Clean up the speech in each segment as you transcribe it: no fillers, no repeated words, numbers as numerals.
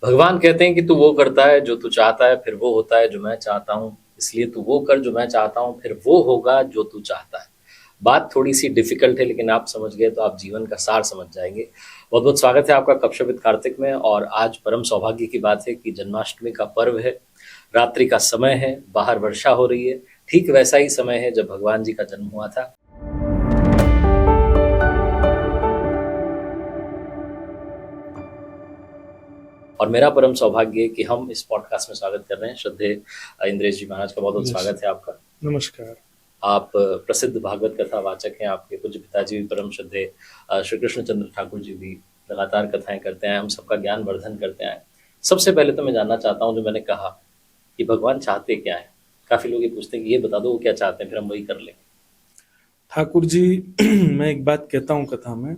भगवान कहते हैं कि तू वो करता है जो तू चाहता है, फिर वो होता है जो मैं चाहता हूँ। इसलिए तू वो कर जो मैं चाहता हूँ, फिर वो होगा जो तू चाहता है। बात थोड़ी सी डिफिकल्ट है, लेकिन आप समझ गए तो आप जीवन का सार समझ जाएंगे। बहुत बहुत स्वागत है आपका कक्षा विद कार्तिक में। और आज परम सौभाग्य की बात है कि जन्माष्टमी का पर्व है, रात्रि का समय है, बाहर वर्षा हो रही है। ठीक वैसा ही समय है जब भगवान जी का जन्म हुआ था। और मेरा परम सौभाग्य है कि हम इस पॉडकास्ट में स्वागत कर रहे हैं श्रद्धेय इंद्रेश जी महाराज का। बहुत बहुत यस, स्वागत है आपका। नमस्कार। आप प्रसिद्ध भागवत कथा वाचक हैं। आपके पूज्य पिताजी भी परम श्रद्धेय श्री कृष्णचंद्र ठाकुर जी भी लगातार कथाएं करते हैं, हम सबका ज्ञान वर्धन करते हैं। सबसे पहले तो मैं जानना चाहता हूँ, जो मैंने कहा कि भगवान चाहते क्या है। काफी लोग ये पूछते हैं कि ये बता दो वो क्या चाहते हैं, फिर हम वही कर लेंगे। ठाकुर जी मैं एक बात कहता हूँ कथा में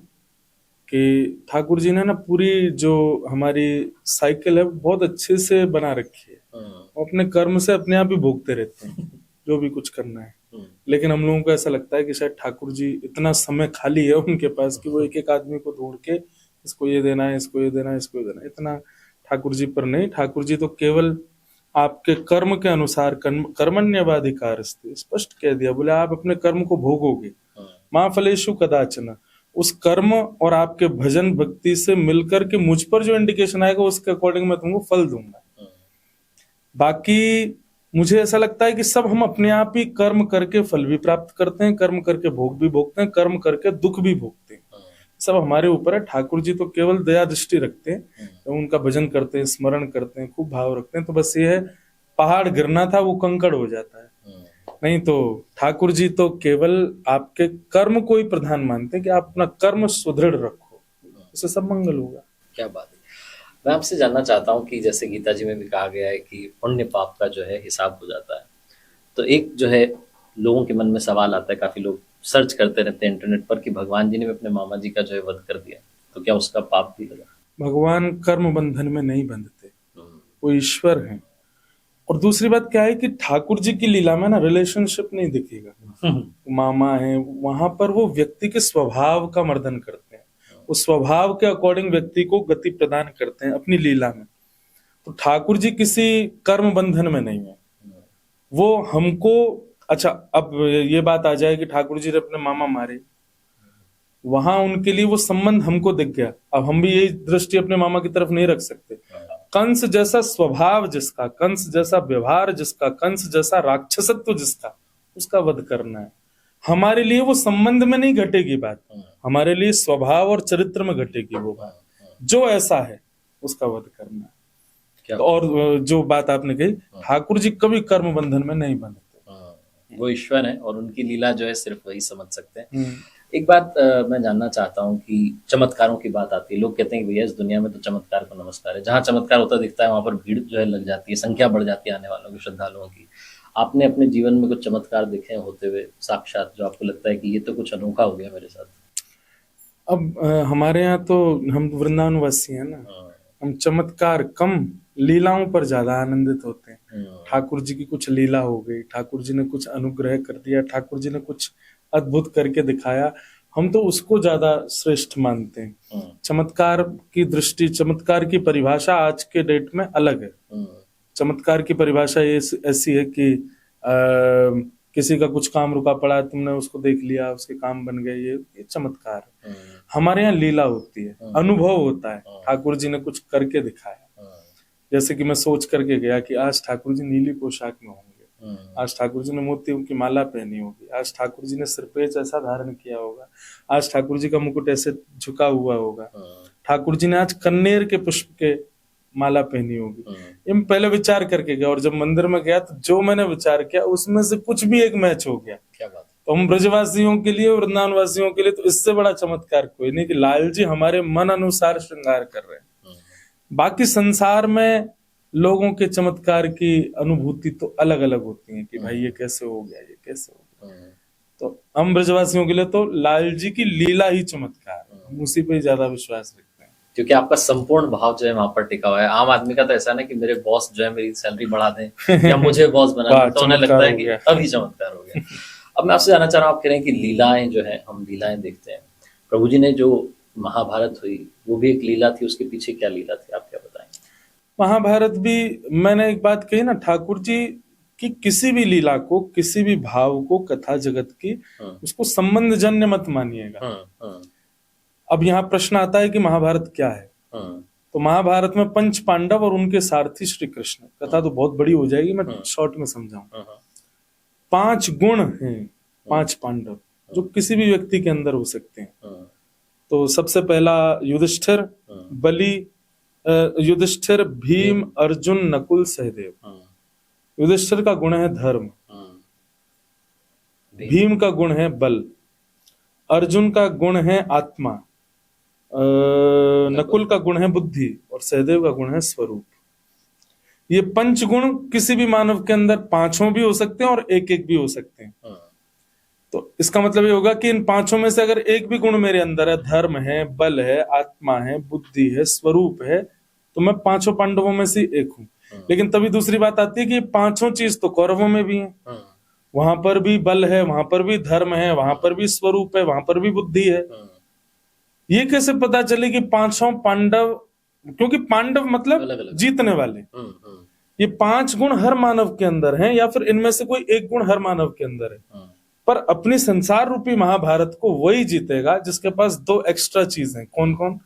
कि ठाकुर जी ने ना पूरी जो हमारी साइकिल है वो बहुत अच्छे से बना रखी है। वो अपने कर्म से अपने आप ही भोगते रहते हैं जो भी कुछ करना है। लेकिन हम लोगों को ऐसा लगता है कि शायद ठाकुर जी इतना समय खाली है उनके पास कि वो एक एक आदमी को ढूंढ के इसको ये देना है, इसको ये देना है, इसको ये देना है। इतना ठाकुर जी पर नहीं। ठाकुर जी तो केवल आपके कर्म के अनुसार कर्मण्यवाधिकार स्पष्ट कह दिया, बोले आप अपने कर्म को भोगोगे। माँ फलेषु कदाचन, उस कर्म और आपके भजन भक्ति से मिलकर के मुझ पर जो इंडिकेशन आएगा उसके अकॉर्डिंग मैं तुमको फल दूंगा। बाकी मुझे ऐसा लगता है कि सब हम अपने आप ही कर्म करके फल भी प्राप्त करते हैं, कर्म करके भोग भी भोगते हैं, कर्म करके दुख भी भोगते हैं। सब हमारे ऊपर है। ठाकुर जी तो केवल दया दृष्टि रखते हैं, तो उनका भजन करते हैं, स्मरण करते हैं, खूब भाव रखते हैं। तो बस ये है, पहाड़ गिरना था वो कंकड़ हो जाता है। नहीं तो ठाकुर जी तो केवल आपके कर्म को ही प्रधान मानते हैं कि आप अपना कर्म सुदृढ़ रखो, उससे सब मंगल होगा। क्या बात है। मैं आपसे जानना चाहता हूँ कि जैसे गीता जी में भी कहा गया है कि पुण्य पाप का जो है हिसाब हो जाता है। तो एक जो है लोगों के मन में सवाल आता है, काफी लोग सर्च करते रहते हैं इंटरनेट पर कि भगवान जी ने भी अपने मामा जी का जो है वध कर दिया, तो क्या उसका पाप भी लगा। भगवान कर्म बंधन में नहीं बंधते, वो ईश्वर हैं। और दूसरी बात क्या है कि ठाकुर जी की लीला में ना रिलेशनशिप नहीं दिखेगा। मामा है वहां पर, वो व्यक्ति के स्वभाव का मर्दन करते हैं, उस स्वभाव के अकॉर्डिंग व्यक्ति को गति प्रदान करते हैं अपनी लीला में। तो ठाकुर जी किसी कर्म बंधन में नहीं है। वो हमको, अच्छा अब ये बात आ जाए कि ठाकुर जी ने अपने मामा मारे, वहां उनके लिए वो संबंध हमको दिख गया। अब हम भी यही दृष्टि अपने मामा की तरफ नहीं रख सकते। कंस जैसा स्वभाव जिसका, कंस जैसा व्यवहार जिसका, कंस जैसा राक्षसत्व जिसका, उसका वध करना है। हमारे लिए वो संबंध में नहीं घटेगी बात, हमारे लिए स्वभाव और चरित्र में घटेगी वो बात। जो ऐसा है उसका वध करना है। तो और जो बात आपने कही, ठाकुर जी कभी कर्म बंधन में नहीं बंधते। वो ईश्वर है और उनकी लीला जो है सिर्फ वही समझ सकते हैं। एक बात मैं जानना चाहता हूँ कि चमत्कारों की बात आती है, लोग कहते हैं कि भैया इस दुनिया में तो चमत्कार को नमस्कार है। जहाँ चमत्कार होता दिखता है वहां पर भीड़ जो है लग जाती है, संख्या बढ़ जाती है आने वालों की, श्रद्धालुओं की। आपने अपने जीवन में कुछ चमत्कार देखे हैं होते हुए साक्षात, जो आपको लगता है कि ये तो कुछ अनोखा हो गया मेरे साथ। अब हमारे यहाँ तो, हम वृंदावन वासी हैं ना, हम चमत्कार कम, लीलाओं पर ज्यादा आनंदित होते हैं। ठाकुर जी की कुछ लीला हो गई, ठाकुर जी ने कुछ अनुग्रह कर दिया, ठाकुर जी ने कुछ अद्भुत करके दिखाया, हम तो उसको ज्यादा श्रेष्ठ मानते हैं। चमत्कार की दृष्टि, चमत्कार की परिभाषा आज के डेट में अलग है। चमत्कार की परिभाषा ये ऐसी है कि किसी का कुछ काम रुका पड़ा है, तुमने उसको देख लिया, उसके काम बन गए, ये चमत्कार है। हमारे यहाँ लीला होती है, अनुभव होता है, ठाकुर जी ने कुछ करके दिखाया। जैसे कि मैं सोच करके गया कि आज ठाकुर जी नीली पोशाक में होंगे, आज ठाकुर जी ने मोतियों की माला पहनी होगी, आज ठाकुर जी ने सिरपेच ऐसा धारण किया होगा, आज ठाकुर जी का मुकुट ऐसे झुका हुआ होगा, ठाकुर जी ने आज कन्नेर के पुष्प के माला पहनी होगी। ये मैं पहले विचार करके गया, और जब मंदिर में गया तो जो मैंने विचार किया उसमें से कुछ भी एक मैच हो गया। क्या बात। तो हम ब्रजवासियों के लिए, वृंदावन वासियों के लिए तो इससे बड़ा चमत्कार कोई नहीं कि लाल जी हमारे मन अनुसार श्रृंगार कर रहे हैं। बाकी संसार में लोगों के चमत्कार की अनुभूति तो अलग अलग होती है कि भाई ये कैसे हो गया, ये कैसे हो गया। तो हम ब्रजवासियों के लिए तो लाल जी की लीला ही चमत्कार है, हम उसी पे ज्यादा विश्वास रखते हैं। क्योंकि आपका संपूर्ण भाव जो है वहां पर टिका हुआ है। आम आदमी का तो ऐसा ना कि मेरे बॉस जो है मेरी सैलरी बढ़ा दें या मुझे बॉस बना दें, तो उन्हें लगता है कि अभी चमत्कार हो गया। अब मैं आपसे जानना चाह रहा हूँ, आप कह रहे हैं कि लीलाएं जो है, हम लीलाएं देखते हैं। प्रभु जी ने जो महाभारत हुई वो भी एक लीला थी, उसके पीछे क्या लीला थी, आप क्या बताएंगे। महाभारत भी, मैंने एक बात कही ना ठाकुर जी कि किसी भी लीला को, किसी भी भाव को, कथा जगत की, उसको संबंध जन्य मत मानिएगा। अब यहाँ प्रश्न आता है कि महाभारत क्या है। तो महाभारत में पंच पांडव और उनके सारथी श्री कृष्ण, कथा तो बहुत बड़ी हो जाएगी, मैं शॉर्ट में समझाऊं। 5 गुण हैं, 5 पांडव जो किसी भी व्यक्ति के अंदर हो सकते हैं। तो सबसे पहला युधिष्ठिर, बलि, युधिष्ठिर, भीम, अर्जुन, नकुल, सहदेव। युधिष्ठिर का गुण है धर्म, भीम का गुण है बल, अर्जुन का गुण है आत्मा, नकुल का गुण है बुद्धि और सहदेव का गुण है स्वरूप। ये 5 गुण किसी भी मानव के अंदर 5 भी हो सकते हैं और एक भी हो सकते हैं। तो इसका मतलब ये होगा कि इन 5 में से अगर एक भी गुण मेरे अंदर है, धर्म है, बल है, आत्मा है, बुद्धि है, स्वरूप है, तो मैं 5 पांडवों में से एक हूं। लेकिन तभी दूसरी बात आती है कि 5 चीज तो कौरवों में भी है, वहां पर भी बल है, वहां पर भी धर्म है, वहां पर भी स्वरूप है, वहां पर भी बुद्धि है। ये कैसे पता चले कि 5 पांडव, क्योंकि पांडव मतलब जीतने वाले। ये 5 गुण हर मानव के अंदर हैं, या फिर इनमें से कोई एक गुण हर मानव के अंदर है। पर अपनी संसार रूपी महाभारत को वही जीतेगा जिसके पास 2 एक्स्ट्रा चीज हैं। कौन कौन?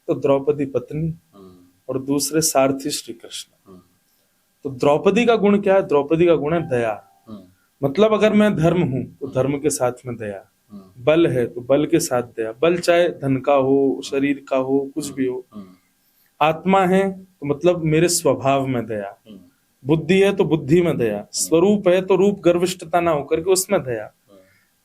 तो द्रौपदी पत्नी और दूसरे सारथी श्री कृष्ण। तो द्रौपदी का गुण क्या है? द्रौपदी का गुण है दया। मतलब अगर मैं धर्म हूं तो धर्म के साथ में दया, बल है तो बल के साथ दया, बल चाहे धन का हो, शरीर का हो, कुछ भी हो। आत्मा है तो मतलब मेरे स्वभाव में दया, बुद्धि है तो बुद्धि में दया, स्वरूप है तो रूप गर्विष्ठता ना होकर के उसमें दया।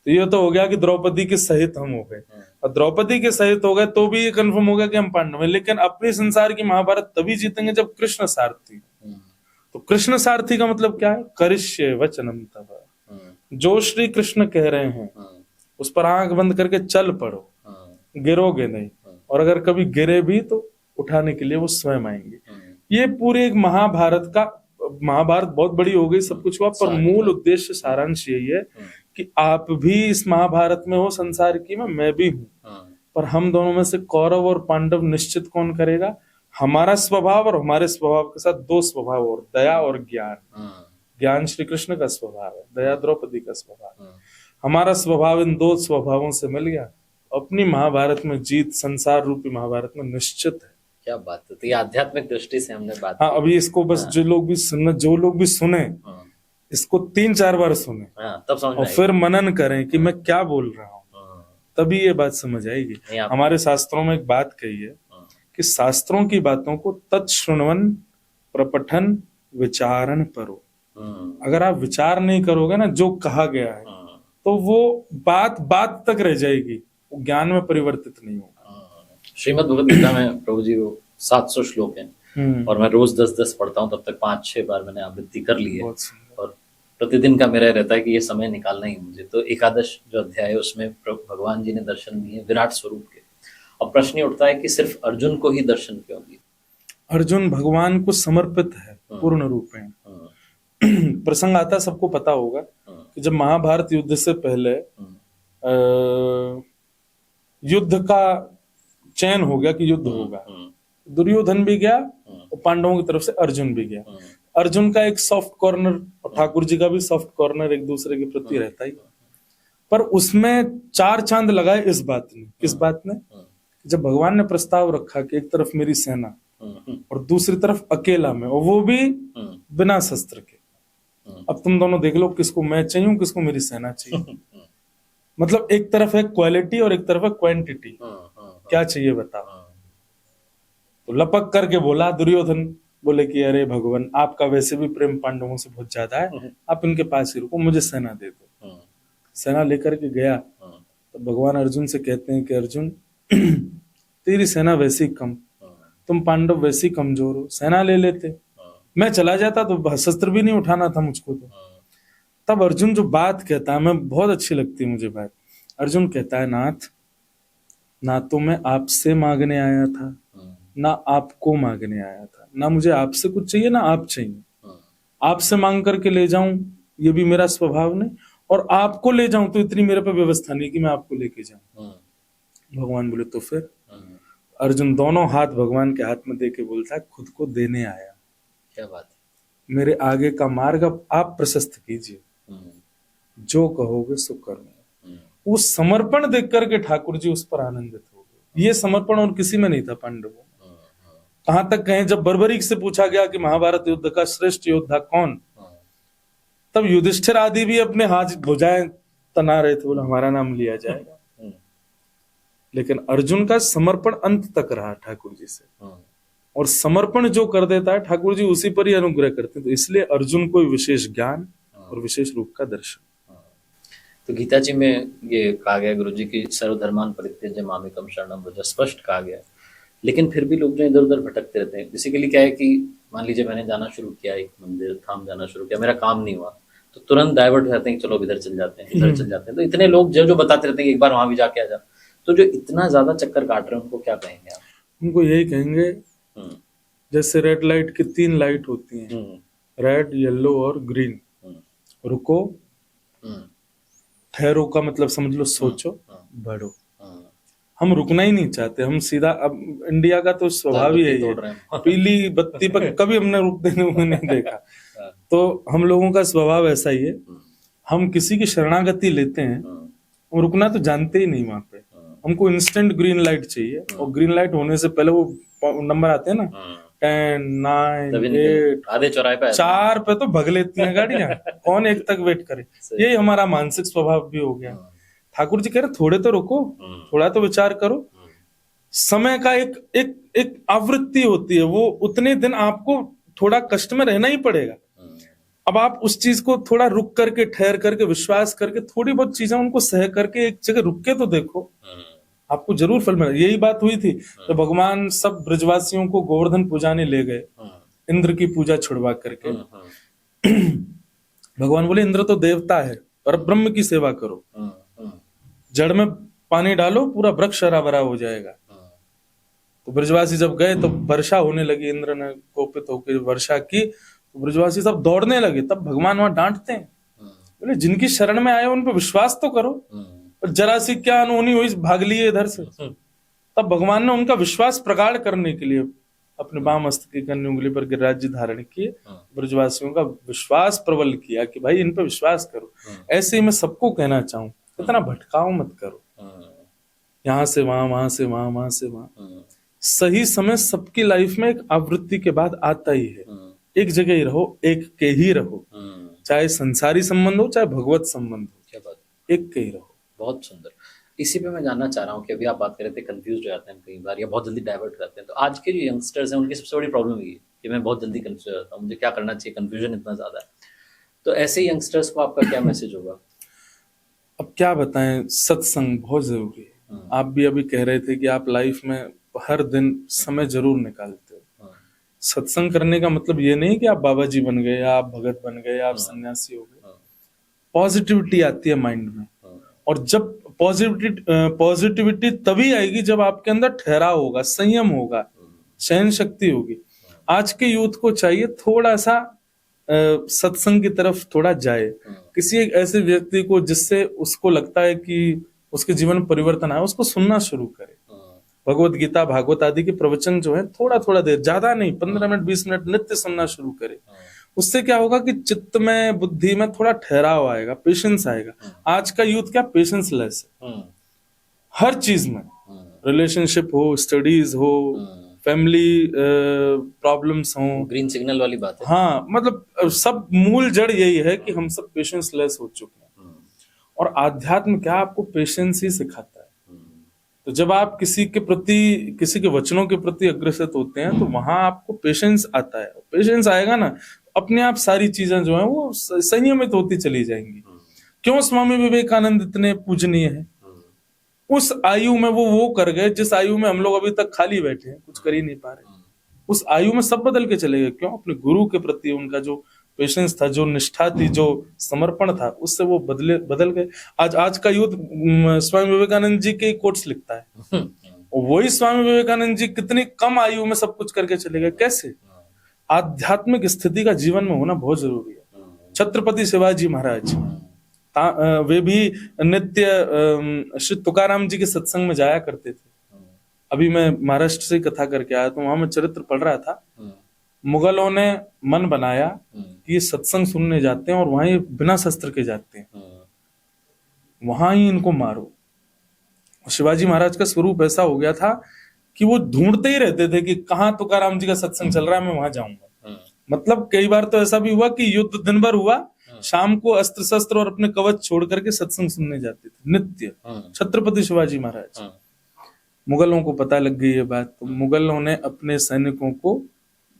तो ये तो हो गया कि द्रौपदी के सहित हम हो गए, और द्रौपदी के सहित हो गए तो भी ये कंफर्म हो गया कि हम पांडव हैं। लेकिन अपने संसार की महाभारत तभी जीतेंगे जब कृष्ण सारथी। तो कृष्ण सारथी का मतलब क्या है? करिष्ये वचनम तव, जो श्री कृष्ण कह रहे हैं उस पर आंख बंद करके चल पड़ो, गिरोगे नहीं, और अगर कभी गिरे भी तो उठाने के लिए वो स्वयं आएंगे। ये पूरे एक महाभारत बहुत बड़ी हो गई, सब कुछ हुआ, पर मूल उद्देश्य सारांश यही है कि आप भी इस महाभारत में हो संसार की में, मैं भी हूं, पर हम दोनों में से कौरव और पांडव निश्चित कौन करेगा? हमारा स्वभाव और हमारे स्वभाव के साथ 2 स्वभाव और, दया और ज्ञान। ज्ञान श्री कृष्ण का स्वभाव है, दया द्रौपदी का स्वभाव है। हमारा स्वभाव इन 2 स्वभावों से मिल गया, अपनी महाभारत में जीत संसार रूपी महाभारत में निश्चित है। क्या बात है। तो ये आध्यात्मिक दृष्टि से हमने बात हाँ, अभी इसको बस जो लोग भी सुने इसको 3-4 बार सुने, तब समझ और फिर मनन करें कि मैं क्या बोल रहा हूँ, तभी ये बात समझ आएगी। हमारे शास्त्रों में एक बात कही है कि शास्त्रों की बातों को तत्श्रृण्वन प्रपठन विचारण परो। अगर आप विचार नहीं करोगे ना जो कहा गया है, तो वो बात तक रह जाएगी, वो ज्ञान में परिवर्तित नहीं होगा। श्रीमद् भगवद गीता में प्रभु जी वो 700 श्लोक हैं, और मैं रोज 10-10 पढ़ता हूँ। तब तक 5-6 बार मैंने आवृत्ति कर ली है, और प्रतिदिन का मेरा रहता है कि ये समय निकालना ही मुझे। तो एकादश जो अध्याय है उसमें भगवान जी ने दर्शन दिए विराट स्वरूप के। अब प्रश्न ये उठता है कि सिर्फ अर्जुन को ही दर्शन क्यों दिए? अर्जुन भगवान को समर्पित है पूर्ण रूप में। प्रसंग आता, सबको पता होगा कि जब महाभारत युद्ध से पहले युद्ध का चयन हो गया कि युद्ध होगा, दुर्योधन भी गया और पांडवों की तरफ से अर्जुन भी गया। अर्जुन का एक सॉफ्ट कॉर्नर और ठाकुर जी का भी सॉफ्ट कॉर्नर एक दूसरे के प्रति रहता ही, पर उसमें 4 चांद लगाए इस बात ने। किस बात ने? जब भगवान ने प्रस्ताव रखा कि एक तरफ मेरी सेना और दूसरी तरफ अकेला में, और वो भी बिना शस्त्र के। अब तुम दोनों देख लो किसको मैं चाहिए, किसको मेरी सेना चाहिए। मतलब एक तरफ है क्वालिटी और एक तरफ है क्वांटिटी। क्या चाहिए बताओ? तो लपक करके बोला दुर्योधन, बोले कि अरे भगवान, आपका वैसे भी प्रेम पांडवों से बहुत ज्यादा है, आप इनके पास ही रुको, मुझे सेना दे दो। सेना लेकर के गया तो भगवान अर्जुन से कहते हैं कि अर्जुन, तेरी सेना वैसी कम, तुम पांडव वैसी कमजोर हो, सेना ले लेते, मैं चला जाता तो शस्त्र भी नहीं उठाना था मुझको। तो तब अर्जुन जो बात कहता है, मैं बहुत अच्छी लगती है मुझे बात। अर्जुन कहता है, नाथ, ना तो मैं आपसे मांगने आया था, ना आपको मांगने आया था, ना मुझे आपसे कुछ चाहिए ना आप चाहिए। आपसे मांग करके ले जाऊं ये भी मेरा स्वभाव नहीं, और आपको ले जाऊं तो इतनी मेरे पे व्यवस्था नहीं कि मैं आपको लेके जाऊं। भगवान बोले तो फिर? अर्जुन दोनों हाथ भगवान के हाथ में दे के बोलता है, खुद को देने आया, क्या बात मेरे आगे का मार्ग अब आप प्रशस्त कीजिए, है। जो कहोगे सो करूंगा। वो समर्पण देख करके ठाकुर जी उस पर आनंदित हो गए। ये समर्पण और किसी में नहीं था पांडवों। कहां तक कहें, जब बर्बरीक से पूछा गया कि महाभारत युद्ध का श्रेष्ठ योद्धा कौन, तब युधिष्ठिर आदि भी अपने हाथ भुजाएं तना रहे थे, बोला हमारा नाम लिया जाएगा। लेकिन अर्जुन का समर्पण अंत तक रहा ठाकुर जी से, और समर्पण जो कर देता है ठाकुर जी उसी पर ही अनुग्रह करते हैं। तो इसलिए अर्जुन को विशेष ज्ञान और विशेष रूप का दर्शन। तो गीता जी में ये कहा गया गुरु जी की सर्वधर्मान परित्यज्य मामेकम शरणम व्रज, स्पष्ट कहा गया है। लेकिन फिर भी लोग जो इधर उधर भटकते रहते हैं। बेसिकली क्या है कि मान लीजिए मैंने जाना शुरू किया, एक मंदिर धाम जाना शुरू किया, मेरा काम नहीं हुआ, तो तुरंत डाइवर्ट हो जाते हैं कि चलो इधर चल जाते हैं, इधर चल जाते हैं। तो इतने लोग जो जो बताते रहते हैं कि एक बार वहां भी जाके आ जा, तो जो इतना ज्यादा चक्कर काट रहे हैं उनको क्या कहेंगे आप? उनको यही कहेंगे, जैसे रेड लाइट की 3 लाइट होती हैं, रेड, येलो और ग्रीन। रुको, ठहरो का मतलब समझ लो सोचो, बढ़ो। हम रुकना ही नहीं चाहते, हम सीधा, अब इंडिया का तो स्वभाव ही है, पीली बत्ती पर कभी हमने रुकते हुए नहीं देखा। तो हम लोगों का स्वभाव ऐसा ही है, हम किसी की शरणागति लेते हैं और रुकना तो जानते ही नहीं वहां पे। हमको इंस्टेंट ग्रीन लाइट चाहिए, और ग्रीन लाइट होने से पहले वो नंबर आते हैं ना, 10, 9, 8, आधे चौराहे पे 4 पे तो भग लेती हैं गाड़ियां। कौन एक तक वेट करे? यही हमारा मानसिक स्वभाव भी हो गया। ठाकुर जी कह रहे थोड़े तो रुको, थोड़ा तो विचार करो। समय का एक आवृत्ति होती है, वो उतने दिन आपको थोड़ा कष्ट में रहना ही पड़ेगा। अब आप उस चीज को थोड़ा रुक करके, ठहर करके, विश्वास करके, थोड़ी बहुत चीजें उनको सह करके एक जगह रुक के तो देखो, आपको जरूर फल मिलेगा। यही बात हुई थी तो भगवान सब ब्रजवासियों को गोवर्धन पूजाने ले गए, इंद्र की पूजा छुड़वा करके। भगवान बोले इंद्र तो देवता है, पर ब्रह्म की सेवा करो, जड़ में पानी डालो, पूरा वृक्ष हरा भरा हो जाएगा। तो ब्रजवासी जब गए तो वर्षा होने लगी, इंद्र ने कोपित होकर वर्षा की, तो ब्रजवासी सब दौड़ने लगे। तब भगवान वहां डांटते हैं, बोले जिनकी शरण में आए उन पर विश्वास तो करो, और जरा सी क्या अनहोनी हुई, भाग लिए इधर से। तब भगवान ने उनका विश्वास प्रगाढ़ करने के लिए अपने बाम हस्त की कन्या उंगली पर गिरिराज जी धारण किए, ब्रजवासियों का विश्वास प्रबल किया कि भाई इन पर विश्वास करो। ऐसे ही मैं सबको कहना चाहूं, इतना भटकाओ मत करो, यहां से वहां, वहां से वहां, वहां से वहां। सही समय सबकी लाइफ में एक आवृत्ति के बाद आता ही है। एक जगह ही रहो, एक के ही रहो, चाहे संसारी संबंध हो चाहे भगवत संबंध हो, क्या बात, एक के ही रहो। बहुत सुंदर। इसी पे मैं जानना चाह रहा हूँ कि अभी आप बात कर रहे थे कंफ्यूज हो जाते हैं कई बार, या बहुत जल्दी डाइवर्ट करते हैं। तो आज के जो यंगस्टर्स हैं उनकी सबसे बड़ी प्रॉब्लम ये है कि मैं बहुत जल्दी कंफ्यूज हो जाता हूँ, मुझे क्या करना चाहिए, कंफ्यूजन इतना ज्यादा है। तो ऐसे यंगस्टर्स को आपका क्या मैसेज होगा? अब क्या बताएं, सत्संग बहुत जरूरी है। आप भी अभी कह रहे थे कि आप लाइफ में हर दिन समय जरूर निकालते हो। सत्संग करने का मतलब ये नहीं कि आप बाबा जी बन गए, या आप भगत बन गए, या आप सन्यासी हो गए। पॉजिटिविटी आती है माइंड में, और जब पॉजिटिविटी तभी आएगी जब आपके अंदर ठहराव होगा, संयम होगा, सहन शक्ति होगी। आज के यूथ को चाहिए थोड़ा सा सत्संग की तरफ थोड़ा जाए, किसी एक ऐसे व्यक्ति को जिससे उसको लगता है कि उसके जीवन में परिवर्तन आए, उसको सुनना शुरू करे। भगवत गीता, भागवत आदि के प्रवचन जो है थोड़ा थोड़ा देर, ज्यादा नहीं, 15 मिनट 20 मिनट नित्य सुनना शुरू करे। उससे क्या होगा कि चित्त में, बुद्धि में थोड़ा ठहराव आएगा, पेशेंस आएगा। आज का यूथ क्या पेशेंस लेस है हर चीज में, रिलेशनशिप हो, स्टडीज हो, फैमिली प्रॉब्लम्स हो, ग्रीन सिग्नल वाली बात है। हाँ, मतलब सब मूल जड़ यही है कि हम सब पेशेंस लेस हो चुके हैं। और आध्यात्म क्या आपको पेशेंस ही सिखाता है। तो जब आप किसी के प्रति, किसी के वचनों के प्रति अग्रसर होते हैं, तो वहां आपको पेशेंस आता है। पेशेंस आएगा ना, अपने आप सारी चीजें जो है वो संयमित होती चली जाएंगी। क्यों स्वामी विवेकानंद इतने पूजनीय है? उस आयु में वो कर गए जिस आयु में हम लोग अभी तक खाली बैठे हैं, कुछ कर ही नहीं पा रहे। उस आयु में सब बदल के चले गए। क्यों? अपने गुरु के प्रति उनका जो पेशेंस था, जो निष्ठा थी, जो समर्पण था, उससे वो बदल गए। आज का यूथ स्वामी विवेकानंद जी के कोट्स लिखता है, और वही स्वामी विवेकानंद जी कितनी कम आयु में सब कुछ करके चले गए। कैसे? आध्यात्मिक स्थिति का जीवन में होना बहुत जरूरी है। छत्रपति शिवाजी महाराज, वे भी नित्य श्री तुकाराम जी के सत्संग में जाया करते थे। अभी मैं महाराष्ट्र से कथा करके आया, तो वहां मैं चरित्र पढ़ रहा था। मुगलों ने मन बनाया कि ये सत्संग सुनने जाते हैं और वहां ये बिना शस्त्र के जाते हैं, वहां ही इनको मारो। शिवाजी महाराज का स्वरूप ऐसा हो गया था कि वो ढूंढते ही रहते थे कि कहाँ तुकाराम जी का सत्संग चल रहा है, मैं वहां जाऊंगा। मतलब कई बार तो ऐसा भी हुआ कि युद्ध दिन भर हुआ, शाम को अस्त्र शस्त्र और अपने कवच छोड़ करके सत्संग सुनने जाते थे नित्य, छत्रपति शिवाजी महाराज। मुगलों को पता लग गई ये बात, तो मुगलों ने अपने सैनिकों को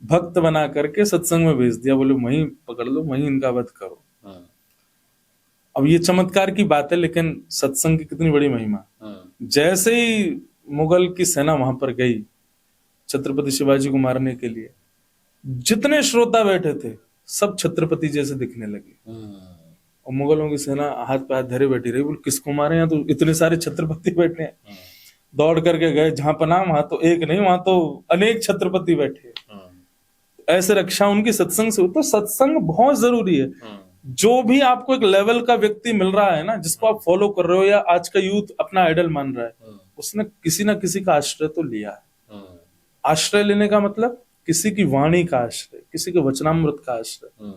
भक्त बना करके सत्संग में भेज दिया, बोले वहीं पकड़ लो, वहीं इनका वध करो। अब ये चमत्कार की बात है, लेकिन सत्संग की कितनी बड़ी महिमा। जैसे ही मुगल की सेना वहां पर गई छत्रपति शिवाजी को मारने के लिए, जितने श्रोता बैठे थे सब छत्रपति जैसे दिखने लगे, और मुगलों की सेना हाथ पे हाथ धरे बैठी रही, बोले किसको मारे, यहाँ तो इतने सारे छत्रपति बैठे हैं। दौड़ करके गए जहां पनाह, वहां तो एक नहीं, वहां तो अनेक छत्रपति बैठे। ऐसे रक्षा उनकी सत्संग से। तो सत्संग बहुत जरूरी है। जो भी आपको एक लेवल का व्यक्ति मिल रहा है ना, जिसको आप फॉलो कर रहे हो या आज का यूथ अपना आइडल मान रहा है, उसने किसी ना किसी का आश्रय तो लिया है। आश्रय लेने का मतलब किसी की वाणी का आश्रय, किसी के वचनामृत का आश्रय,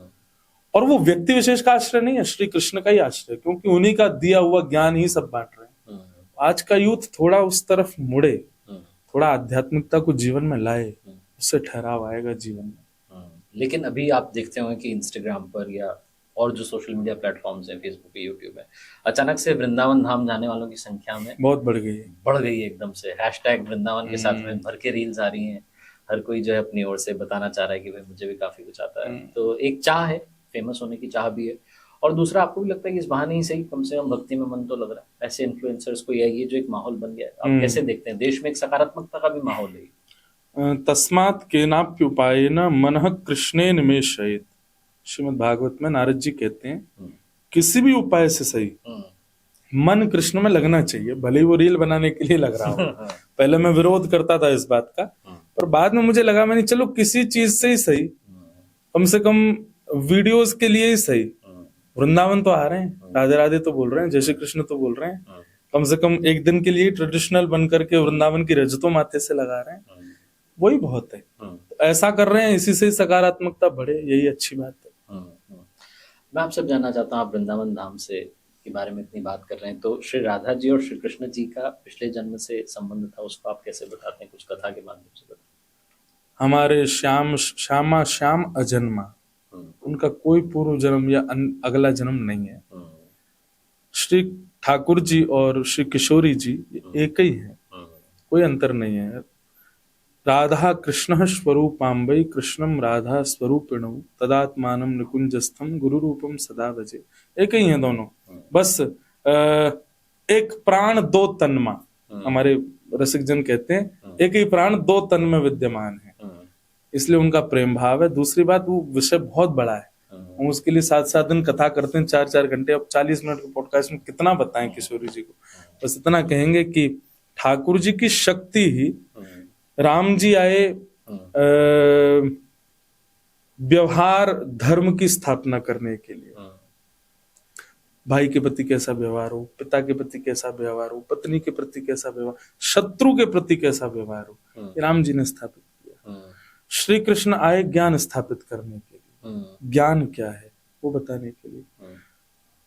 और वो व्यक्ति विशेष का आश्रय नहीं है, श्री कृष्ण का ही आश्रय, क्योंकि उन्हीं का दिया हुआ ज्ञान ही सब बांट रहे हैं। आज का यूथ थोड़ा उस तरफ मुड़े, थोड़ा आध्यात्मिकता को जीवन में लाए, उससे ठहराव आएगा जीवन में। लेकिन अभी आप देखते होंगे कि इंस्टाग्राम पर या और जो सोशल मीडिया प्लेटफॉर्म्स हैं, फेसबुक पे, यूट्यूब है, अचानक से वृंदावन धाम जाने वालों की संख्या में बहुत बढ़ गई है एकदम से। हैशटैग वृंदावन के साथ में भर के रील्स आ रही हैं, हर कोई जो है अपनी ओर से बताना चाह रहा है कि भाई मुझे भी काफी कुछ आता है। तो एक चाह है, फेमस होने की चाह भी है, और दूसरा आपको भी लगता है कि इस बहाने ही सही कम से कम भक्ति में मन तो लग रहा है। ऐसे इन्फ्लुएंसर्स को ये जो एक माहौल बन गया है, आप कैसे देखते हैं? देश में एक सकारात्मकता का भी माहौल है। तस्मात् केनाप्युपायेन मनः कृष्णे निमेषयेत्, श्रीमद् भागवत में नारद जी कहते हैं किसी भी उपाय से सही मन कृष्ण में लगना चाहिए, भले ही वो रील बनाने के लिए लग रहा हो। पहले मैं विरोध करता था इस बात का, पर बाद में मुझे लगा, मैंने चलो किसी चीज से ही सही, कम से कम वीडियोस के लिए ही सही। वृंदावन तो आ रहे हैं, राधे राधे तो बोल रहे हैं, जय श्री कृष्ण तो बोल रहे हैं, कम से कम एक दिन के लिए ट्रेडिशनल बन करके वृंदावन की रजतों माथे से लगा रहे हैं, वही बहुत है। तो ऐसा कर रहे हैं, इसी से सकारात्मकता बढ़े, यही अच्छी बात है। मैं आपसे जानना चाहता हूँ, आप वृंदावन धाम से के बारे में इतनी बात कर रहे हैं, तो श्री राधा जी और श्री कृष्ण जी का पिछले जन्म से संबंध था, उसको आप कैसे बताते हैं? कुछ कथा के माध्यम से बताते। हमारे श्याम अजन्मा, उनका कोई पूर्व जन्म या अगला जन्म नहीं है। श्री ठाकुर जी और श्री किशोरी जी एक ही है, कोई अंतर नहीं है। राधा कृष्ण स्वरूपाम्बै कृष्णम राधा स्वरूपिणौ तदात्मानं निकुंजस्थम गुरु रूपम सदा भजे। एक ही है दोनों, बस एक प्राण दो तन्मा, हमारे रसिक जन कहते हैं एक ही प्राण दो तन में विद्यमान है, इसलिए उनका प्रेम भाव है। दूसरी बात, वो विषय बहुत बड़ा है, हम उसके लिए 7-7 दिन कथा करते हैं, 4-4 घंटे। अब 40 मिनट के पॉडकास्ट में कितना बताएं किशोरी जी को। बस इतना कहेंगे कि ठाकुर जी की शक्ति ही, राम जी आए व्यवहार धर्म की स्थापना करने के लिए। भाई के प्रति कैसा व्यवहार हो, पिता के प्रति कैसा व्यवहार हो, पत्नी के प्रति कैसा व्यवहार, शत्रु के प्रति कैसा व्यवहार हो, राम जी ने स्थापित किया। श्री कृष्ण आए ज्ञान स्थापित करने के लिए, ज्ञान क्या है वो बताने के लिए,